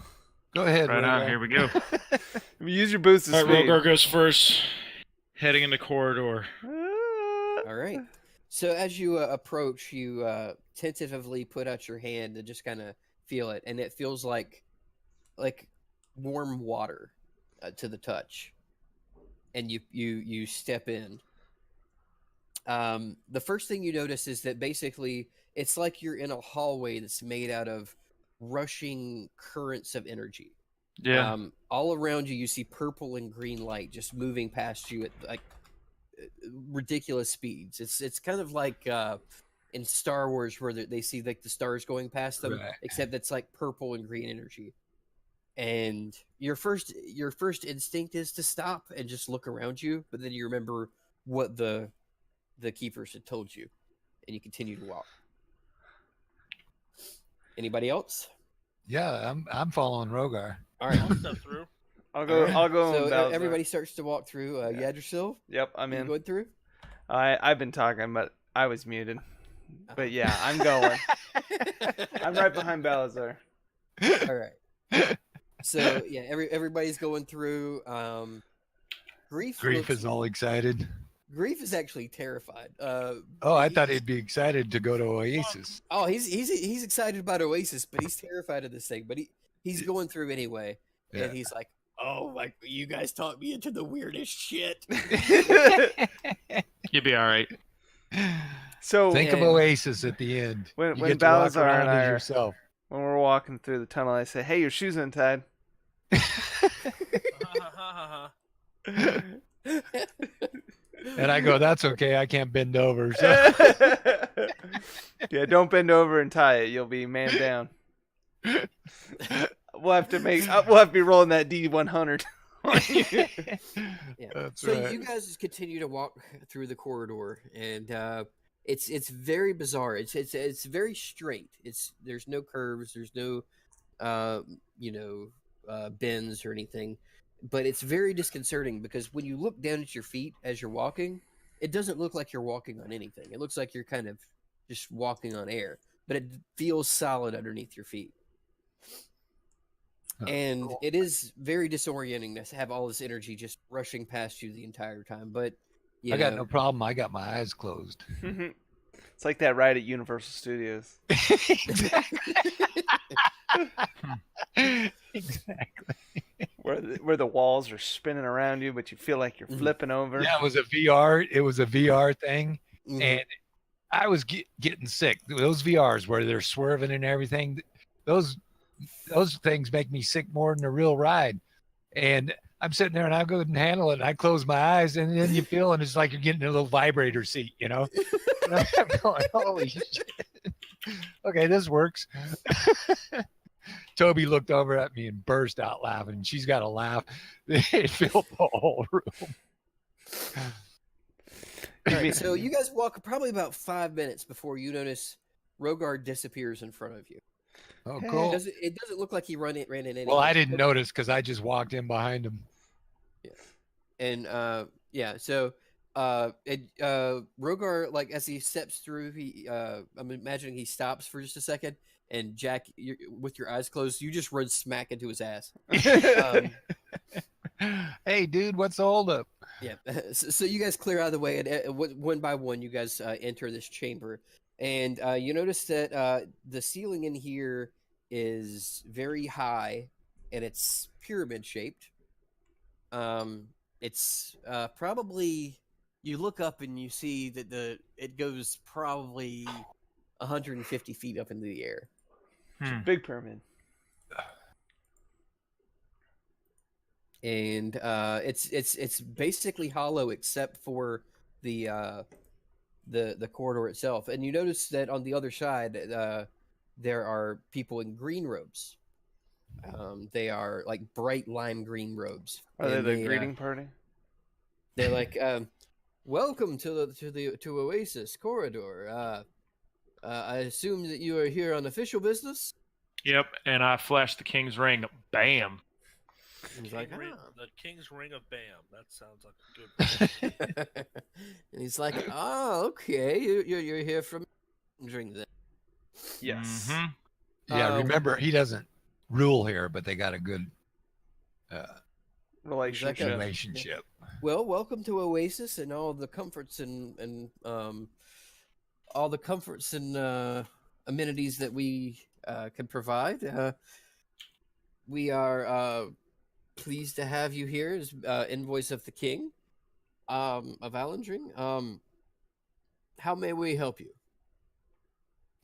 B: Go ahead.
D: Right on,
B: Rogar.
D: here we go.
A: Use your boots of
D: All right,
A: speed.
D: Rogar goes first, heading in the corridor.
C: All right. So as you approach, you tentatively put out your hand and just kind of feel it, and it feels like warm water to the touch. And you step in. The first thing you notice is that basically it's like you're in a hallway that's made out of rushing currents of energy.
F: Yeah.
C: All around you, you see purple and green light just moving past you at like ridiculous speeds. It's kind of like in Star Wars where they see like the stars going past them,
B: Right.
C: except it's like purple and green energy. And your first instinct is to stop and just look around you, but then you remember what the keepers had told you, and you continue to walk. Anybody else?
B: Yeah, I'm following Rogar.
C: All right.
E: I'll step through.
A: I'll go. I'll go.
C: So
A: in Bowser.
C: everybody starts to walk through.
A: Yeah.
C: Yadrsil,
A: Yep, I'm
C: you
A: in.
C: going through?
A: I've been talking, but I was muted. But yeah, I'm going. I'm right behind Balazar.
C: All right. So yeah, everybody's going through. Grief
B: Grief
C: looks-
B: is all excited.
C: Grief is actually terrified.
B: Oh, I thought he'd be excited to go to Oasis.
C: Oh, he's excited about Oasis, but he's terrified of this thing. But he's going through anyway,
B: Yeah.
C: and he's like, "Oh, like you guys taught me into the weirdest shit."
D: You'll be all right.
A: So
B: Think of
C: and-
B: Oasis at the end.
A: When-
B: you
A: when
B: get to walk
A: Balazar
B: around
A: and I
B: as
A: are-
B: yourself.
A: when we're walking through the tunnel, I say, "Hey, your shoes untied."
B: And I go, that's okay. I can't bend over. So.
A: Yeah, don't bend over and tie it. You'll be man down. We'll have to be rolling that D100.
C: Yeah.
B: That's
C: So
B: right.
C: you guys just continue to walk through the corridor, and It's very bizarre. It's very straight. There's no curves. There's no bends or anything. But it's very disconcerting because when you look down at your feet as you're walking, it doesn't look like you're walking on anything. It looks like you're kind of just walking on air, but it feels solid underneath your feet. And it is very disorienting to have all this energy just rushing past you the entire time. But
B: I got no problem. I got my eyes closed.
A: It's like that ride at Universal Studios.
B: Exactly.
A: Where the walls are spinning around you, but you feel like you're flipping over.
B: Yeah, it was a VR. It was a VR thing,
C: Mhm.
B: and I was getting sick. Those VRs where they're swerving and everything, those things make me sick more than a real ride. And I'm sitting there and I couldn't handle it. And I close my eyes, and then you feel, and it's like you're getting a little vibrator seat, you know. And I'm going, holy shit! Okay, this works. Toby looked over at me and burst out laughing. She's got a laugh. It filled the whole room.
C: All right, so you guys walk probably about 5 minutes before you notice Rogar disappears in front of you.
B: Oh,
A: Hey.
B: cool.
C: It doesn't look like he ran in any.
B: Well, I didn't notice because I just walked in behind him.
C: And so Rogar, like as he steps through, I'm imagining he stops for just a second, and Jack, with your eyes closed, you just run smack into his ass.
B: Hey, dude, what's the holdup?
C: Yeah. So you guys clear out of the way, and one by one, you guys enter this chamber, and you notice that the ceiling in here is very high, and it's pyramid shaped. It's probably, you look up and you see that it goes probably 150 feet up into the air.
A: Big pyramid.
C: And it's basically hollow except for the corridor itself. And you notice that on the other side, there are people in green robes. They are like bright lime green robes.
A: Are they
C: And
A: the greeting party?
C: They're like, "Welcome to Oasis corridor. I assume that you are here on official business."
F: Yep, and I flashed the king's ring. Bam.
C: He's like,
E: The King's Ring of Bam. That sounds like a good.
C: and he's like, "Oh, okay, you're here from drink then."
A: Yes.
F: Mm-hmm.
B: Yeah, remember, he doesn't rule here, but they got a good
A: Relationship.
B: relationship.
C: Well, welcome to Oasis and all the comforts and amenities that we can provide. We are pleased to have you here as envoys of the king of Alendring. How may we help you?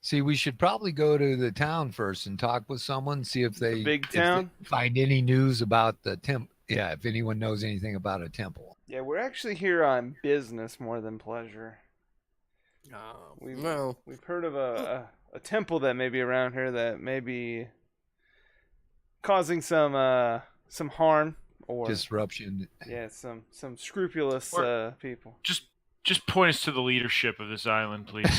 B: See, we should probably go to the town first and talk with someone, see if they
A: big town?
B: find any news about the temple. Yeah, if anyone knows anything about a temple.
A: Yeah, we're actually here on business more than pleasure. We've heard of a temple that may be around here that may be causing some harm or
B: Disruption.
A: yeah, some scrupulous people.
F: Just point us to the leadership of this island, please.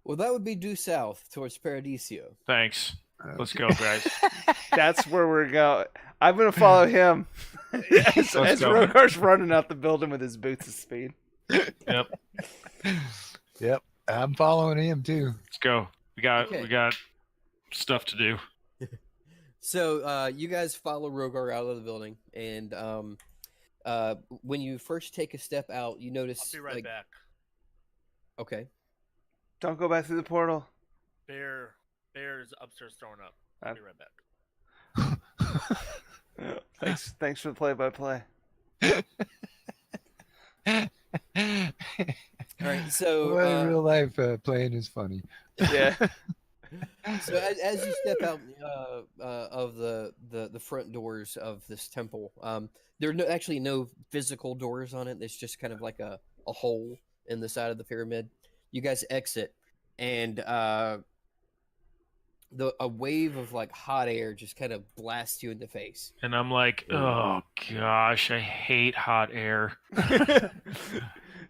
C: Well, that would be due south towards Paradiso.
F: Thanks. Let's go, guys.
A: That's where we're going. I'm gonna follow him as
F: go.
A: Rogar's running out the building with his boots of speed.
F: Yep.
B: Yep, I'm following him too.
F: Let's go. We got
C: Okay.
F: stuff to do.
C: So you guys follow Rogar out of the building, and when you first take a step out, you notice.
E: I'll be right back.
C: Okay.
A: Don't go back through the portal.
E: Bear's upstairs throwing up. I'll be right back.
A: Thanks for the play-by-play.
C: All right. So
B: Well, in real life, playing is funny.
A: Yeah.
C: So as you step out of the front doors of this temple, there are actually no physical doors on it. It's just kind of like a hole in the side of the pyramid. You guys exit, and a wave of like hot air just kind of blasts you in the face.
F: And I'm like, oh gosh, I hate hot air.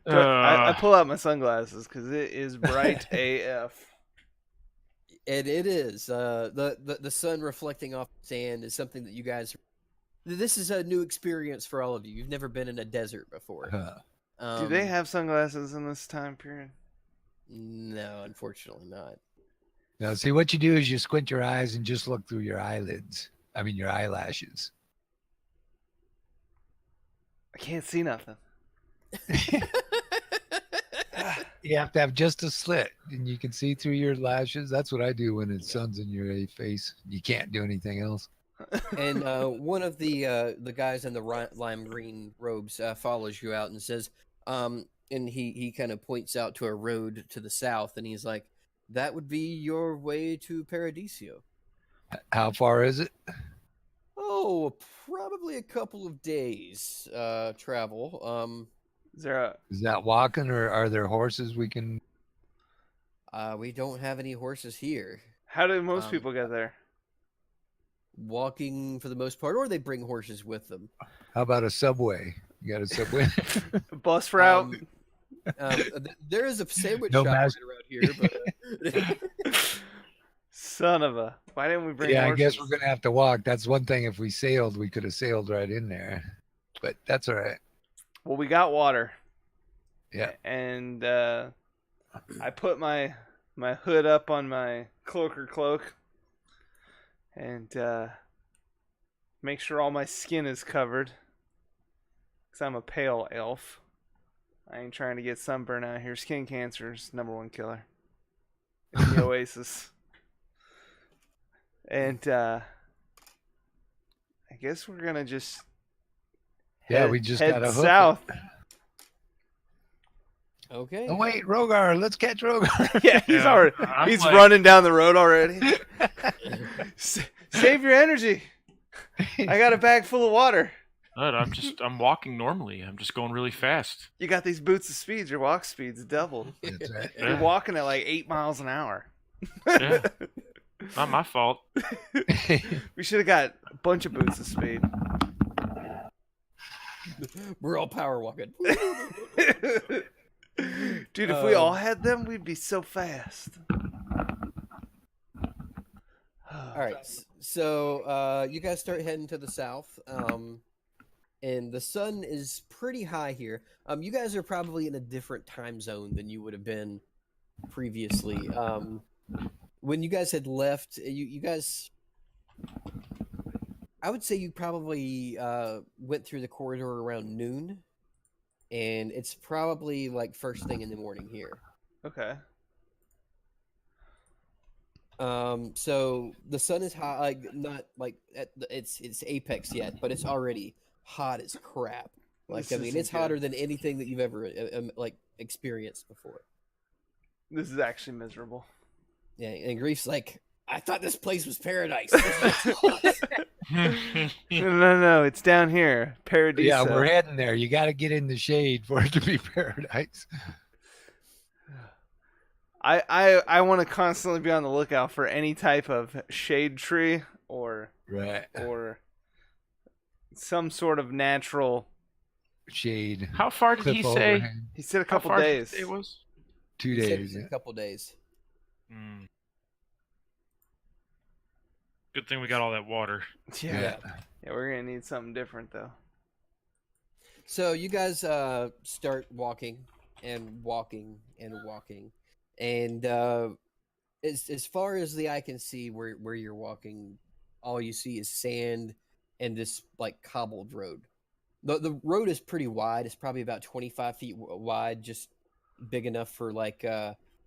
A: I pull out my sunglasses because it is bright AF.
C: And it is. The sun reflecting off the sand is something that you guys. This is a new experience for all of you. You've never been in a desert before.
A: Do they have sunglasses in this time period?
C: No, unfortunately not.
B: Now, see, what you do is you squint your eyes and just look through your eyelids. I mean, your eyelashes.
A: I can't see nothing.
B: You have to have just a slit, and you can see through your lashes. That's what I do when the sun's in your face. You can't do anything else.
C: And one of the guys in the lime green robes follows you out and says, and he kind of points out to a road to the south, and he's like, "That would be your way to Paradiso."
B: How far is it?
C: Oh, probably a couple of days travel.
B: Is that walking, or are there horses we can?
C: We don't have any horses here.
A: How do most people get there?
C: Walking for the most part, or they bring horses with them.
B: How about a subway? You got a subway?
A: Bus route?
C: There is a sandwich
B: No
C: shop right
B: mask.
C: around here, but
A: Son of a... Why didn't we bring
B: Yeah,
A: horses?
B: I guess we're going to have to walk. That's one thing. If we sailed, we could have sailed right in there. But that's all right.
A: Well, we got water.
B: Yeah.
A: And I put my hood up on my cloak and make sure all my skin is covered. Because I'm a pale elf. I ain't trying to get sunburn out here. Skin cancer is #1 killer in the Oasis. And I guess we're going to just...
B: we just
A: head
B: got to
A: south.
C: okay.
B: Oh, wait, Rogar. Let's catch Rogar.
A: Yeah, he's running down the road already. Save your energy. I got a bag full of water.
F: But I'm walking normally. I'm just going really fast.
A: You got these boots of speed. Your walk speed's doubled.
B: That's right.
A: You're walking at like 8 miles an hour.
F: Yeah. Not my fault.
A: We should have got a bunch of boots of speed.
C: We're all power walking.
A: Dude, if we all had them, we'd be so fast.
C: All right, so you guys start heading to the south, and the sun is pretty high here. You guys are probably in a different time zone than you would have been previously. When you guys had left, you guys, I would say you probably went through the corridor around noon, and it's probably like first thing in the morning here.
A: Okay.
C: So the sun is hot, like not like at its apex yet, but it's already hot as crap. Like, I mean, it's hotter than anything that you've ever like experienced before.
A: This is actually miserable.
C: Yeah, and Grief's like, I thought this place was paradise.
A: No, it's down here. Paradiso.
B: Yeah, we're heading there. You got to get in the shade for it to be paradise.
A: I want to constantly be on the lookout for any type of shade tree or some sort of natural
B: shade.
F: How far did he say?
B: Overhang.
A: He said a couple
F: How far
A: days.
F: It was
B: 2
C: He said
B: days.
C: it's a couple days.
F: Good thing we got all that water.
A: Yeah, we're gonna need something different though.
C: So you guys start walking and walking and walking, and as far as the eye can see, where you're walking, all you see is sand and this like cobbled road. The road is pretty wide. It's probably about 25 feet wide, just big enough for like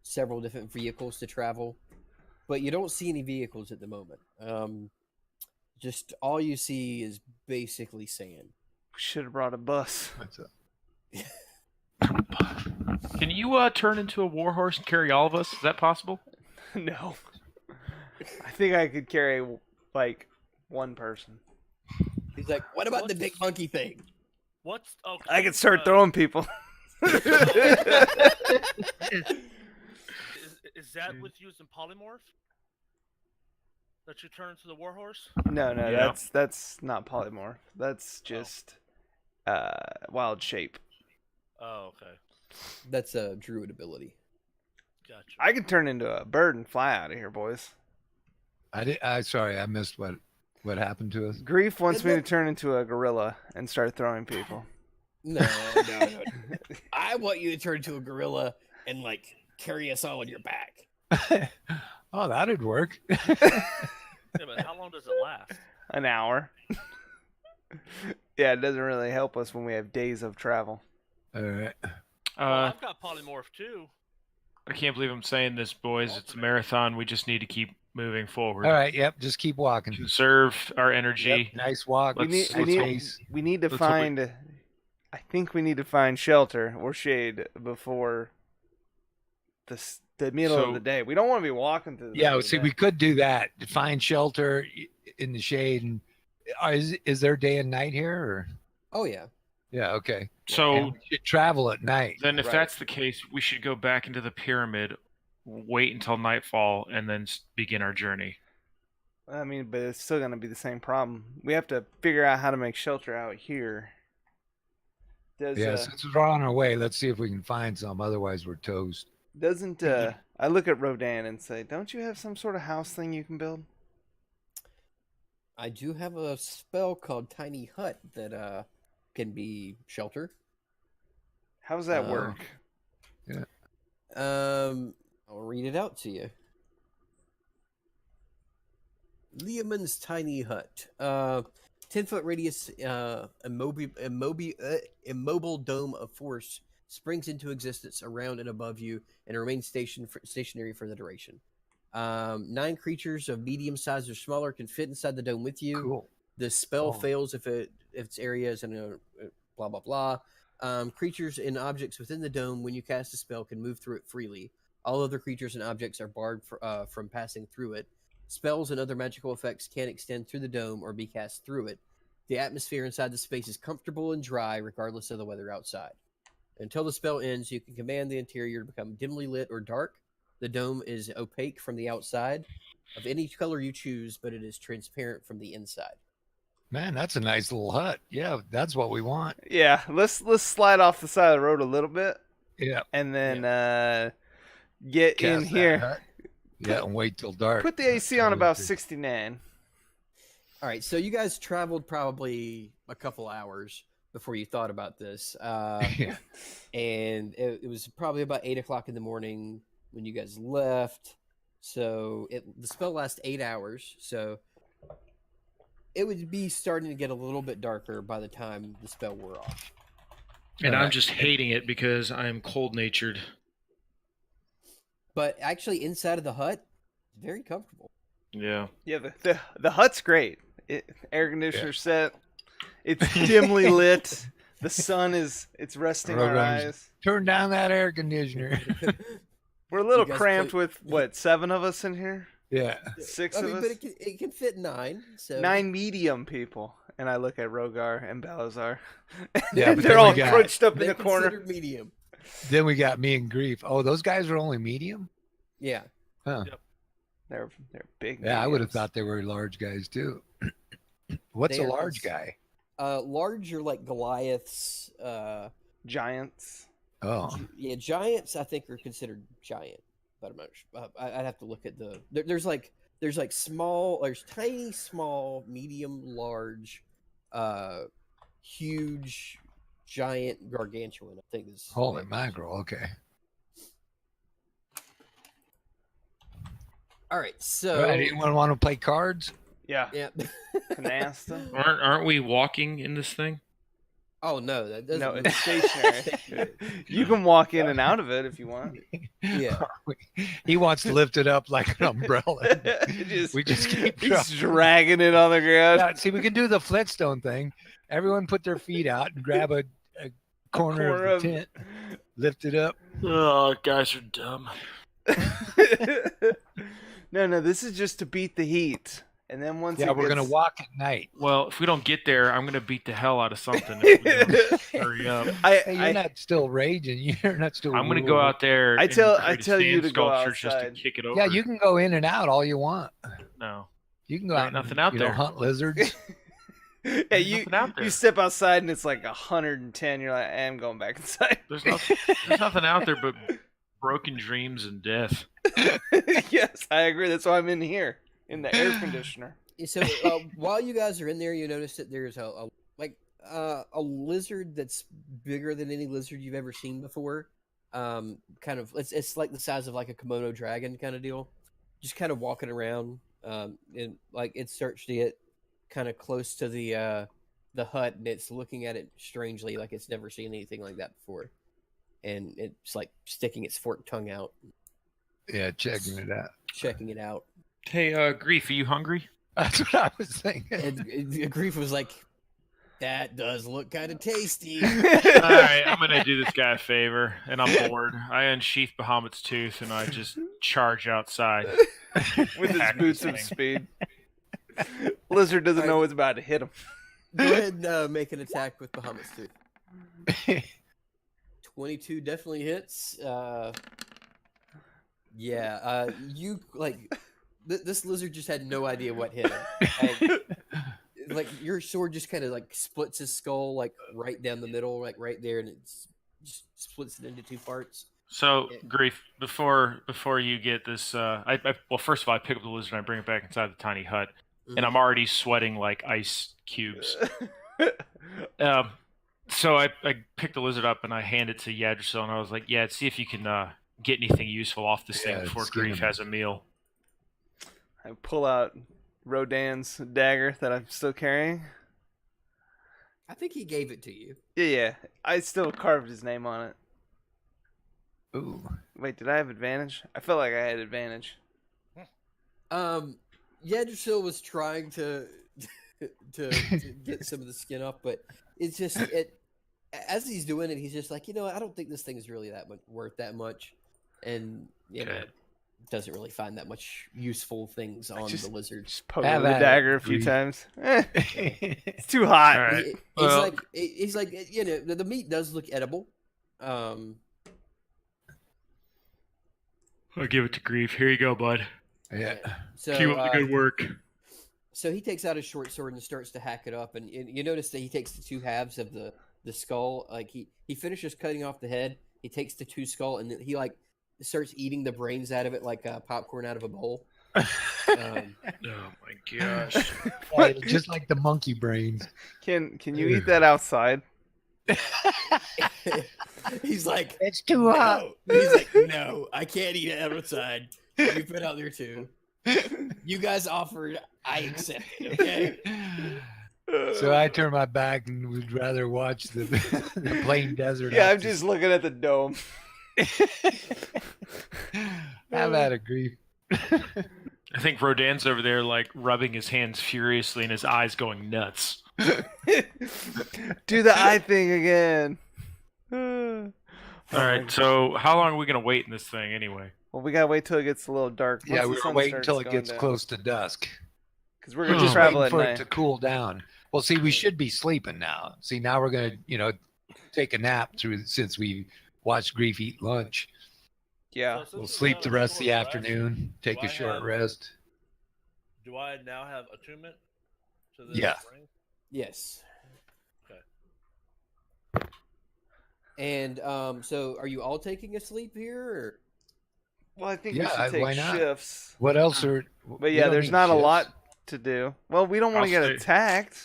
C: several different vehicles to travel. But you don't see any vehicles at the moment. Just all you see is basically sand.
A: We should have brought a bus.
F: Can you turn into a warhorse and carry all of us? Is that possible?
A: No. I think I could carry like one person.
C: He's like, what about the big monkey thing?
E: What's okay?
A: I could start throwing people.
E: Is that with using polymorph? That you turn into the warhorse?
A: No,
F: Yeah.
A: that's not polymorph. That's just wild shape.
E: Oh, okay.
C: That's a druid ability.
E: Gotcha.
A: I could turn into a bird and fly out of here, boys.
B: Sorry, I missed what happened to us.
A: Grief wants me to turn into a gorilla and start throwing people.
C: No. I want you to turn into a gorilla and like carry us all on your back.
B: Oh, that'd work.
E: Yeah, but how long does it last?
A: An hour. Yeah, it doesn't really help us when we have days of travel.
B: All right.
E: I've got polymorph too.
F: I can't believe I'm saying this, boys. It's a marathon. We just need to keep moving forward.
B: All right. Yep. Just keep walking.
F: Conserve our energy.
B: Yep, nice walk.
A: We need to find. I think we need to find shelter or shade before the middle of the day. We don't want to be walking through.
B: We could do that. Find shelter in the shade. And is there day and night here? Or?
C: Oh yeah.
B: Yeah. Okay.
F: So
B: and we should travel at night.
F: Then, if that's the case, we should go back into the pyramid, wait until nightfall, and then begin our journey.
A: I mean, but it's still going to be the same problem. We have to figure out how to make shelter out here.
B: Since we're on our way, let's see if we can find some. Otherwise, we're toast.
A: Doesn't I look at Rodan and say, "Don't you have some sort of house thing you can build?"
C: I do have a spell called Tiny Hut that can be shelter.
A: How does that work?
B: Yeah.
C: I'll read it out to you. Leoman's Tiny Hut. 10-foot radius, immobile dome of force springs into existence around and above you and remains stationary for the duration. 9 creatures of medium size or smaller can fit inside the dome with you.
B: Cool.
C: The spell fails if its area is in a blah blah blah. Creatures and objects within the dome, when you cast a spell, can move through it freely. All other creatures and objects are barred from passing through it. Spells and other magical effects can't extend through the dome or be cast through it. The atmosphere inside the space is comfortable and dry, regardless of the weather outside. Until the spell ends, you can command the interior to become dimly lit or dark. The dome is opaque from the outside, of any color you choose, but it is transparent from the inside.
B: Man, that's a nice little hut. Yeah, that's what we want.
A: Yeah, let's slide off the side of the road a little bit.
B: Yeah.
A: And then get
B: Cast
A: in here.
B: hut. Yeah, and wait till dark.
A: Put the AC on about 69.
C: All right, so you guys traveled probably a couple hours before you thought about this.
B: Yeah.
C: And it was probably about 8 o'clock in the morning when you guys left. So the spell lasts 8 hours. So it would be starting to get a little bit darker by the time the spell wore off.
D: And I'm just hating it because I'm cold-natured.
C: But actually, inside of the hut, very comfortable.
F: Yeah.
A: Yeah, the hut's great. Air conditioner set. It's dimly lit. The sun it's resting our eyes.
B: Turn down that air conditioner.
A: We're a little cramped with what, 7 of us in here?
B: Yeah.
A: 6
C: I
A: of
C: mean,
A: us.
C: but it can fit 9. So
A: 9 medium people. And I look at Rogar and Balazar.
B: Yeah, but
A: they're all crunched up in the corner.
C: Considered medium.
B: Then we got me and Grief. Oh, those guys are only medium?
C: Yeah.
B: Huh.
E: Yep.
A: They're big.
B: Yeah, I would have
A: mediums.
B: thought they were large guys too. What's
C: They
B: a
C: are
B: large guy?
C: Large are like Goliaths.
A: Giants.
B: Oh,
C: Yeah, giants I think are considered giant, but I'm not sure. I'd have to look at the. There's small, there's tiny, small, medium, large, huge, giant, gargantuan. I think is.
B: holy mackerel. Okay.
C: All right, so.
B: All right, anyone want to play cards?
A: Yeah.
C: Yeah.
A: Canasta.
D: Aren't we walking in this thing?
C: Oh no, that doesn't.
A: No, it's stationary. You can walk in and out of it if you want.
C: Yeah.
B: He wants to lift it up like an umbrella. We just keep
A: He's dragging it on the ground.
B: Yeah, see, we can do the Flintstone thing. Everyone put their feet out and grab a corner of the tent, lift it up.
F: Oh, guys are dumb.
A: No, this is just to beat the heat. And then once
B: we're gonna walk at night.
F: Well, if we don't get there, I'm gonna beat the hell out of something. If we don't hurry up.
B: Hey, you're not still raging. You're not still.
F: I'm gonna go out there.
A: I
F: and
A: tell
F: create a
A: you to
F: sand
A: go
F: sculpture just to
A: outside.
F: kick it over.
B: Yeah, you can go in and out all you want.
F: No.
B: You can go
F: There
B: out
F: ain't
B: and
F: nothing out there.
B: hunt lizards.
A: Yeah,
F: There's nothing out there.
A: you step outside and it's like 110. You're like, I'm going back inside.
F: There's nothing out there but broken dreams and death.
A: Yes, I agree. That's why I'm in here in the air conditioner.
C: So while you guys are in there, you notice that there's a lizard that's bigger than any lizard you've ever seen before. Kind of, it's like the size of like a Komodo dragon kind of deal. Just kind of walking around, and like it starts to get kind of close to the hut, and it's looking at it strangely, like it's never seen anything like that before, and it's like sticking its forked tongue out.
B: Yeah, checking it out.
F: Hey, Grief, are you hungry?
B: That's what I was thinking.
C: And Grief was like, "That does look kind of tasty."
F: All right, I'm gonna do this guy a favor, and I'm bored. I unsheath Bahamut's tooth, and I just charge outside
A: With his boots of speed. Lizard doesn't know what's about to hit him.
C: Go ahead and make an attack with Bahamut's tooth. 22 definitely hits. You like this lizard just had no idea what hit him. Like your sword just kind of like splits his skull like right down the middle, like right there, and it just splits it into two parts.
F: So, Grief, before you get this, well, first of all, I pick up the lizard and I bring it back inside the tiny hut, and I'm already sweating like ice cubes. So I pick the lizard up and I hand it to Yadrsil, and I was like, "Yeah, see if you can get anything useful off this thing before Grief has a meal."
A: I pull out Rodan's dagger that I'm still carrying.
C: I think he gave it to you.
A: Yeah. I still carved his name on it.
B: Ooh.
A: Wait, did I have advantage? I felt like I had advantage.
C: Yadrsil was trying to get some of the skin off, but it's just as he's doing it, he's just like, I don't think this thing is really that much worth that much, and doesn't really find that much useful things on the lizard.
A: Just poke with the dagger a few times. It's too hot.
F: Right.
C: He's like, the meat does look edible.
F: I'll give it to Grief. Here you go, bud.
B: Yeah.
C: So,
F: keep up the good work.
C: So he takes out his short sword and starts to hack it up, and you notice that he takes the two halves of the skull. Like he finishes cutting off the head. He takes the two skull and he like starts eating the brains out of it like popcorn out of a bowl.
F: Oh my gosh!
B: Just like the monkey brains.
A: Can you eat that outside?
C: He's like,
B: it's too hot.
C: He's like, no, I can't eat it outside. You've been out there too. You guys offered, I accept it, okay?
B: So I turn my back and would rather watch the plain desert.
A: Yeah, I'm just looking at the dome.
B: Have at it, Grief.
F: I think Rodan's over there, like, rubbing his hands furiously and his eyes going nuts.
A: Do the eye thing again.
F: All right, so how long are we going to wait in this thing anyway?
A: Well, we got to wait till it gets a little dark.
B: Yeah, we're going to wait until it gets close to dusk.
A: Because we're going to travel at
B: for
A: night.
B: It to cool down. Well, see, we should be sleeping now. See, now we're going to, take a nap since we watched Grief eat lunch.
A: Yeah.
B: We'll sleep the rest of the afternoon, take a short rest.
E: Do I now have attunement to this ring?
C: Yes.
E: Okay.
C: And so are you all taking a sleep here? Or?
A: Well, I think we should take shifts.
B: What else are...
A: But yeah, there's not a lot to do. Well, we don't want to get attacked.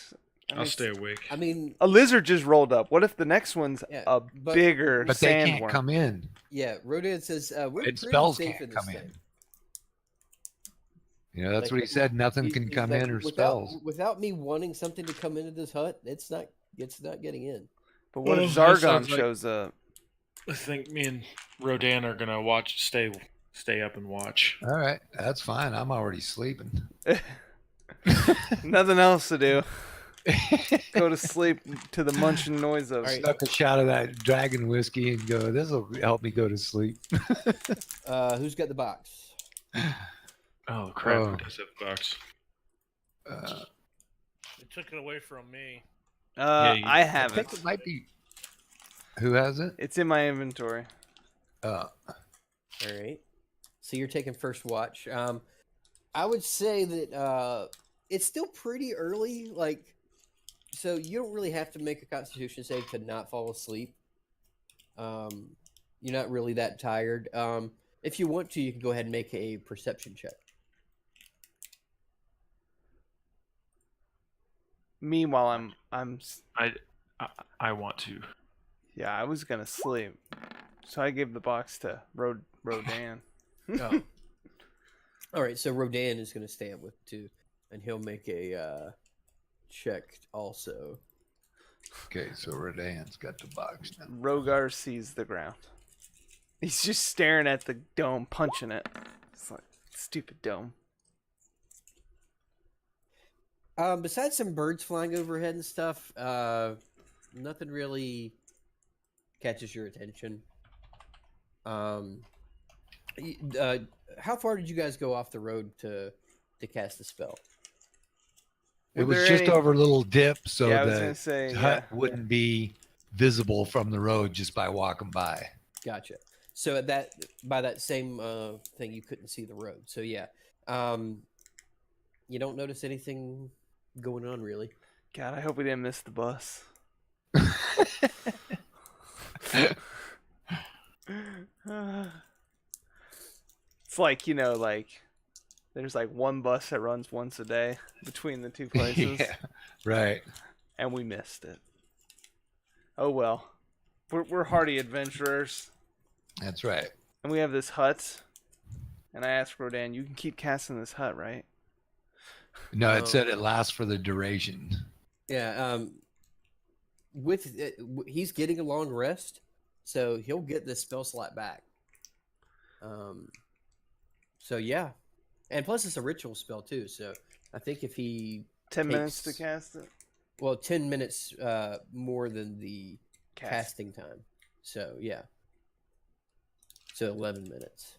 F: I'll stay awake.
C: I mean...
A: A lizard just rolled up. What if the next one's a bigger
B: But they can't come in.
C: Yeah, Rodan says we're pretty
B: spells
C: safe
B: can't
C: in this
B: come
C: thing.
B: in. That's what he said. Nothing can come in or spells.
C: Without me wanting something to come into this hut, it's not getting in.
A: But what if Zargon shows up?
F: I think me and Rodan are gonna stay up and watch.
B: All right, that's fine. I'm already sleeping.
A: Nothing else to do. Go to sleep to the munching noise of
B: Snuck a shot of that dragon whiskey and go, this will help me go to sleep.
C: Who's got the box?
F: Oh crap! Who does have the box?
E: They took it away from me.
A: I have
B: I think it might be. Who has it?
A: It's in my inventory.
C: All right. So you're taking first watch. I would say that it's still pretty early. Like So you don't really have to make a Constitution save to not fall asleep. You're not really that tired. If you want to, you can go ahead and make a perception check.
A: Meanwhile,
F: I want to.
A: Yeah, I was gonna sleep, so I gave the box to Rodan.
C: Oh. All right, so Rodan is going to stay up with 2, and he'll make a check also.
B: Okay, so Rodan's got the box now.
A: Rogar sees the ground. He's just staring at the dome, punching it. It's like, stupid dome.
C: Besides some birds flying overhead and stuff, nothing really catches your attention. How far did you guys go off the road to cast the spell?
B: It was just over a little dip, so
A: Yeah, I was
B: the
A: gonna say,
B: hut wouldn't be visible from the road just by walking by.
C: Gotcha. So at by that same thing, you couldn't see the road. So yeah, you don't notice anything going on really.
A: God, I hope we didn't miss the bus. It's like, like there's like one bus that runs once a day between the two places.
B: Yeah, right.
A: And we missed it. Oh well. We're hardy adventurers.
B: That's right.
A: And we have this hut. And I asked Rodan, you can keep casting this hut, right?
B: No, it said it lasts for the duration.
C: Yeah, he's getting a long rest, so he'll get this spell slot back. So yeah, and plus it's a ritual spell too. So I think if he
A: 10 minutes to cast it.
C: Well, 10 minutes more than the casting time. So yeah, so 11 minutes.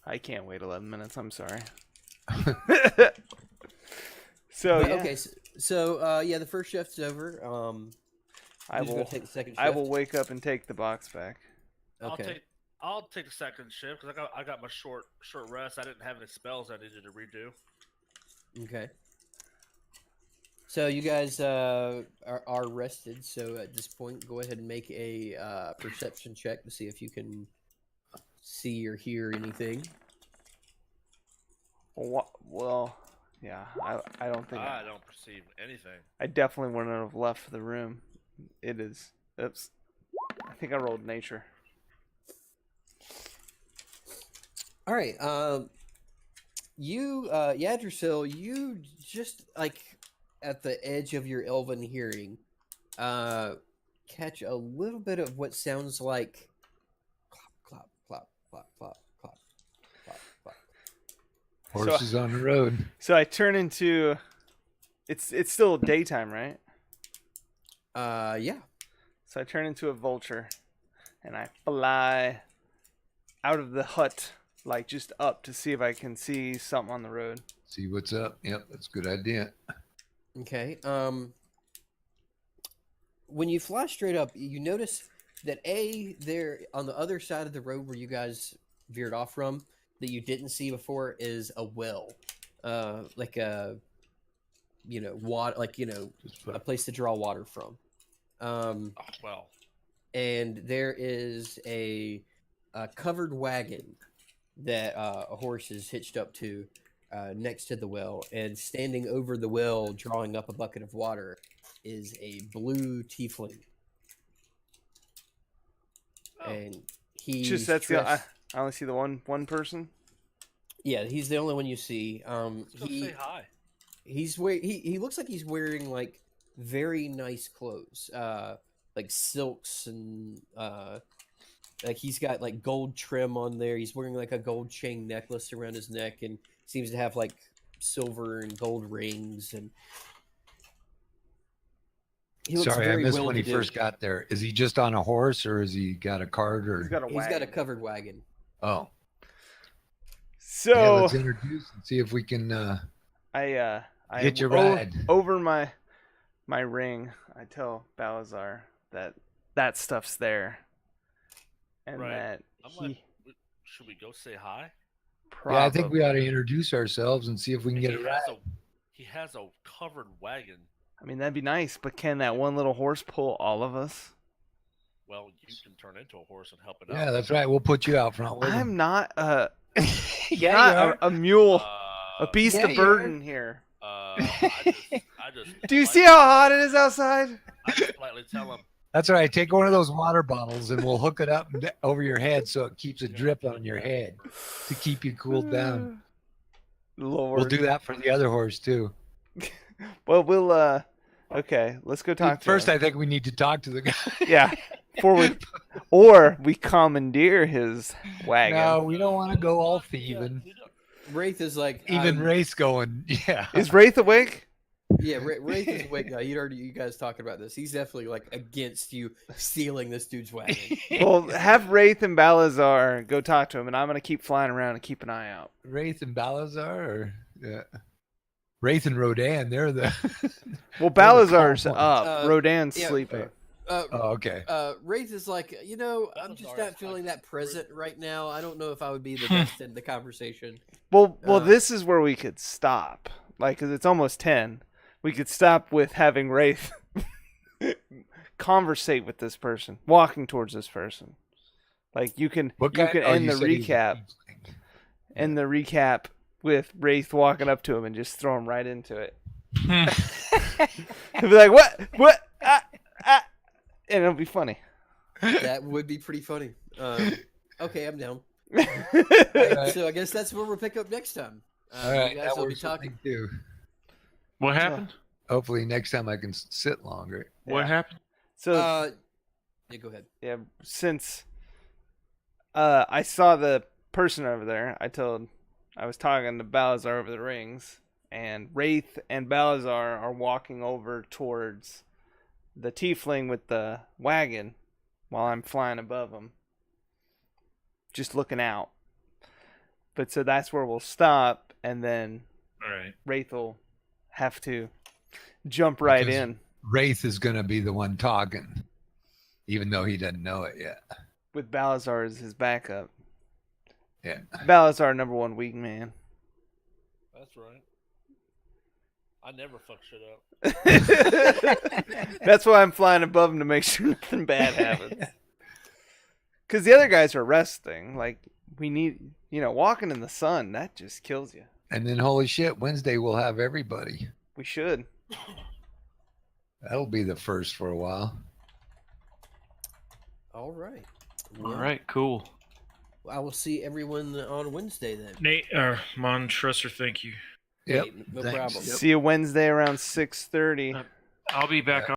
A: I can't wait 11 minutes. I'm sorry.
C: Okay, so yeah, the first shift's over.
A: I will
C: take the second shift.
A: I will wake up and take the box back.
C: Okay.
E: I'll take the second shift because I got my short rest. I didn't have any spells I needed to redo.
C: Okay. So you guys are rested. So at this point, go ahead and make a perception check to see if you can see or hear anything.
A: Well, yeah. I don't think
E: I don't perceive anything.
A: I definitely wouldn't have left the room. Oops. I think I rolled nature.
C: All right. Yadrsil, you just like at the edge of your elven hearing, catch a little bit of what sounds like clop, clop, clop, clop, clop, clop, clop.
B: Horses on the road.
A: So I turn into. It's still daytime, right?
C: Yeah.
A: So I turn into a vulture, and I fly out of the hut, like just up to see if I can see something on the road.
B: See what's up. Yep, that's a good idea.
C: Okay. When you fly straight up, you notice that there on the other side of the road where you guys veered off from, that you didn't see before, is a well, like a water, a place to draw water from.
E: Well.
C: And there is a covered wagon that a horse is hitched up to next to the well, and standing over the well, drawing up a bucket of water, is a blue tiefling. Oh. And he
A: I only see the one person.
C: Yeah, he's the only one you see.
E: Say hi.
C: He looks like he's wearing like very nice clothes, like silks and like he's got like gold trim on there. He's wearing like a gold chain necklace around his neck, and seems to have like silver and gold rings. And he looks
B: Sorry, I
C: very
B: missed when he first got there. Is he just on a horse, or has he got a cart, or
A: he's got a
C: covered wagon?
B: Oh,
A: so
B: yeah, let's introduce and see if we can
A: I
B: get your ride.
A: Over my ring, I tell Balazar that stuff's there, and that
E: should we go say hi?
A: Probably.
B: Yeah, I think we ought to introduce ourselves and see if we can get a ride.
E: He has a covered wagon.
A: I mean, that'd be nice, but can that one little horse pull all of us?
E: Well, you can turn into a horse and help it out.
B: Yeah, that's right. We'll put you out front with him.
A: I'm not
B: Yeah,
A: not
B: you are.
A: a mule, a
E: Uh,
A: beast
B: Yeah,
A: of
B: you are.
A: burden here.
E: I just
A: Do you see how hot it is outside?
E: I just politely tell him.
B: That's right. Take one of those water bottles and we'll hook it up over your head so it keeps a drip on your head to keep you cooled down.
A: Lord.
B: We'll do that for the other horse too.
A: Well, we'll okay, let's go talk to
B: First,
A: him.
B: I think we need to talk to the guy.
A: Yeah. Or we commandeer his wagon.
B: No, we don't want to go all thieving.
C: Wraith is like
B: Even Race going, yeah.
A: Is Wraith awake?
C: Yeah, Wraith is awake now. You guys talking about this? He's definitely like against you stealing this dude's wagon.
A: Well, have Wraith and Balazar go talk to him, and I'm gonna keep flying around and keep an eye out.
B: Wraith and Balazar, or Wraith and Rodan, they're the.
A: Well,
B: They're the
A: Balazar's
B: calm
A: up. Rodan's
C: yeah,
A: sleeping.
B: Oh, okay.
C: Wraith is like, I'm just not feeling that present right now. I don't know if I would be the best in the conversation.
A: Well, this is where we could stop. Like, 'cause it's almost 10. We could stop with having Wraith conversate with this person, walking towards this person. Like, you can end the recap. End the recap with Wraith walking up to him and just throw him right into it. He'll be like, what? And it'll be funny.
C: That would be pretty funny. Okay, I'm down. Right, so I guess that's where we'll pick up next time.
B: All right,
C: you guys will be talking.
B: Too.
F: What happened?
B: Hopefully, next time I can sit longer.
F: What happened?
A: So,
C: yeah, go ahead.
A: yeah, since I saw the person over there, I was talking to Balazar over the rings, and Wraith and Balazar are walking over towards the tiefling with the wagon while I'm flying above them, just looking out. But so that's where we'll stop, and then
D: All right.
A: Wraith will have to jump right
B: Because
A: in
B: Wraith is going to be the one talking, even though he doesn't know it yet.
A: with Balazar as his backup.
B: Yeah.
A: Balazar, number one wingman.
E: That's right. I never fuck shit up.
A: That's why I'm flying above him, to make sure nothing bad happens. Because the other guys are resting. Like, we need, walking in the sun, that just kills you.
B: And then, holy shit, Wednesday we'll have everybody.
A: We should.
B: That'll be the first for a while.
C: All right.
F: All right, cool.
C: I will see everyone on Wednesday then.
D: Nate, Mon Trusser, thank you.
B: Yep.
C: Hey, no
B: Thanks.
C: problem.
A: See you Wednesday around 6:30.
D: I'll be back on.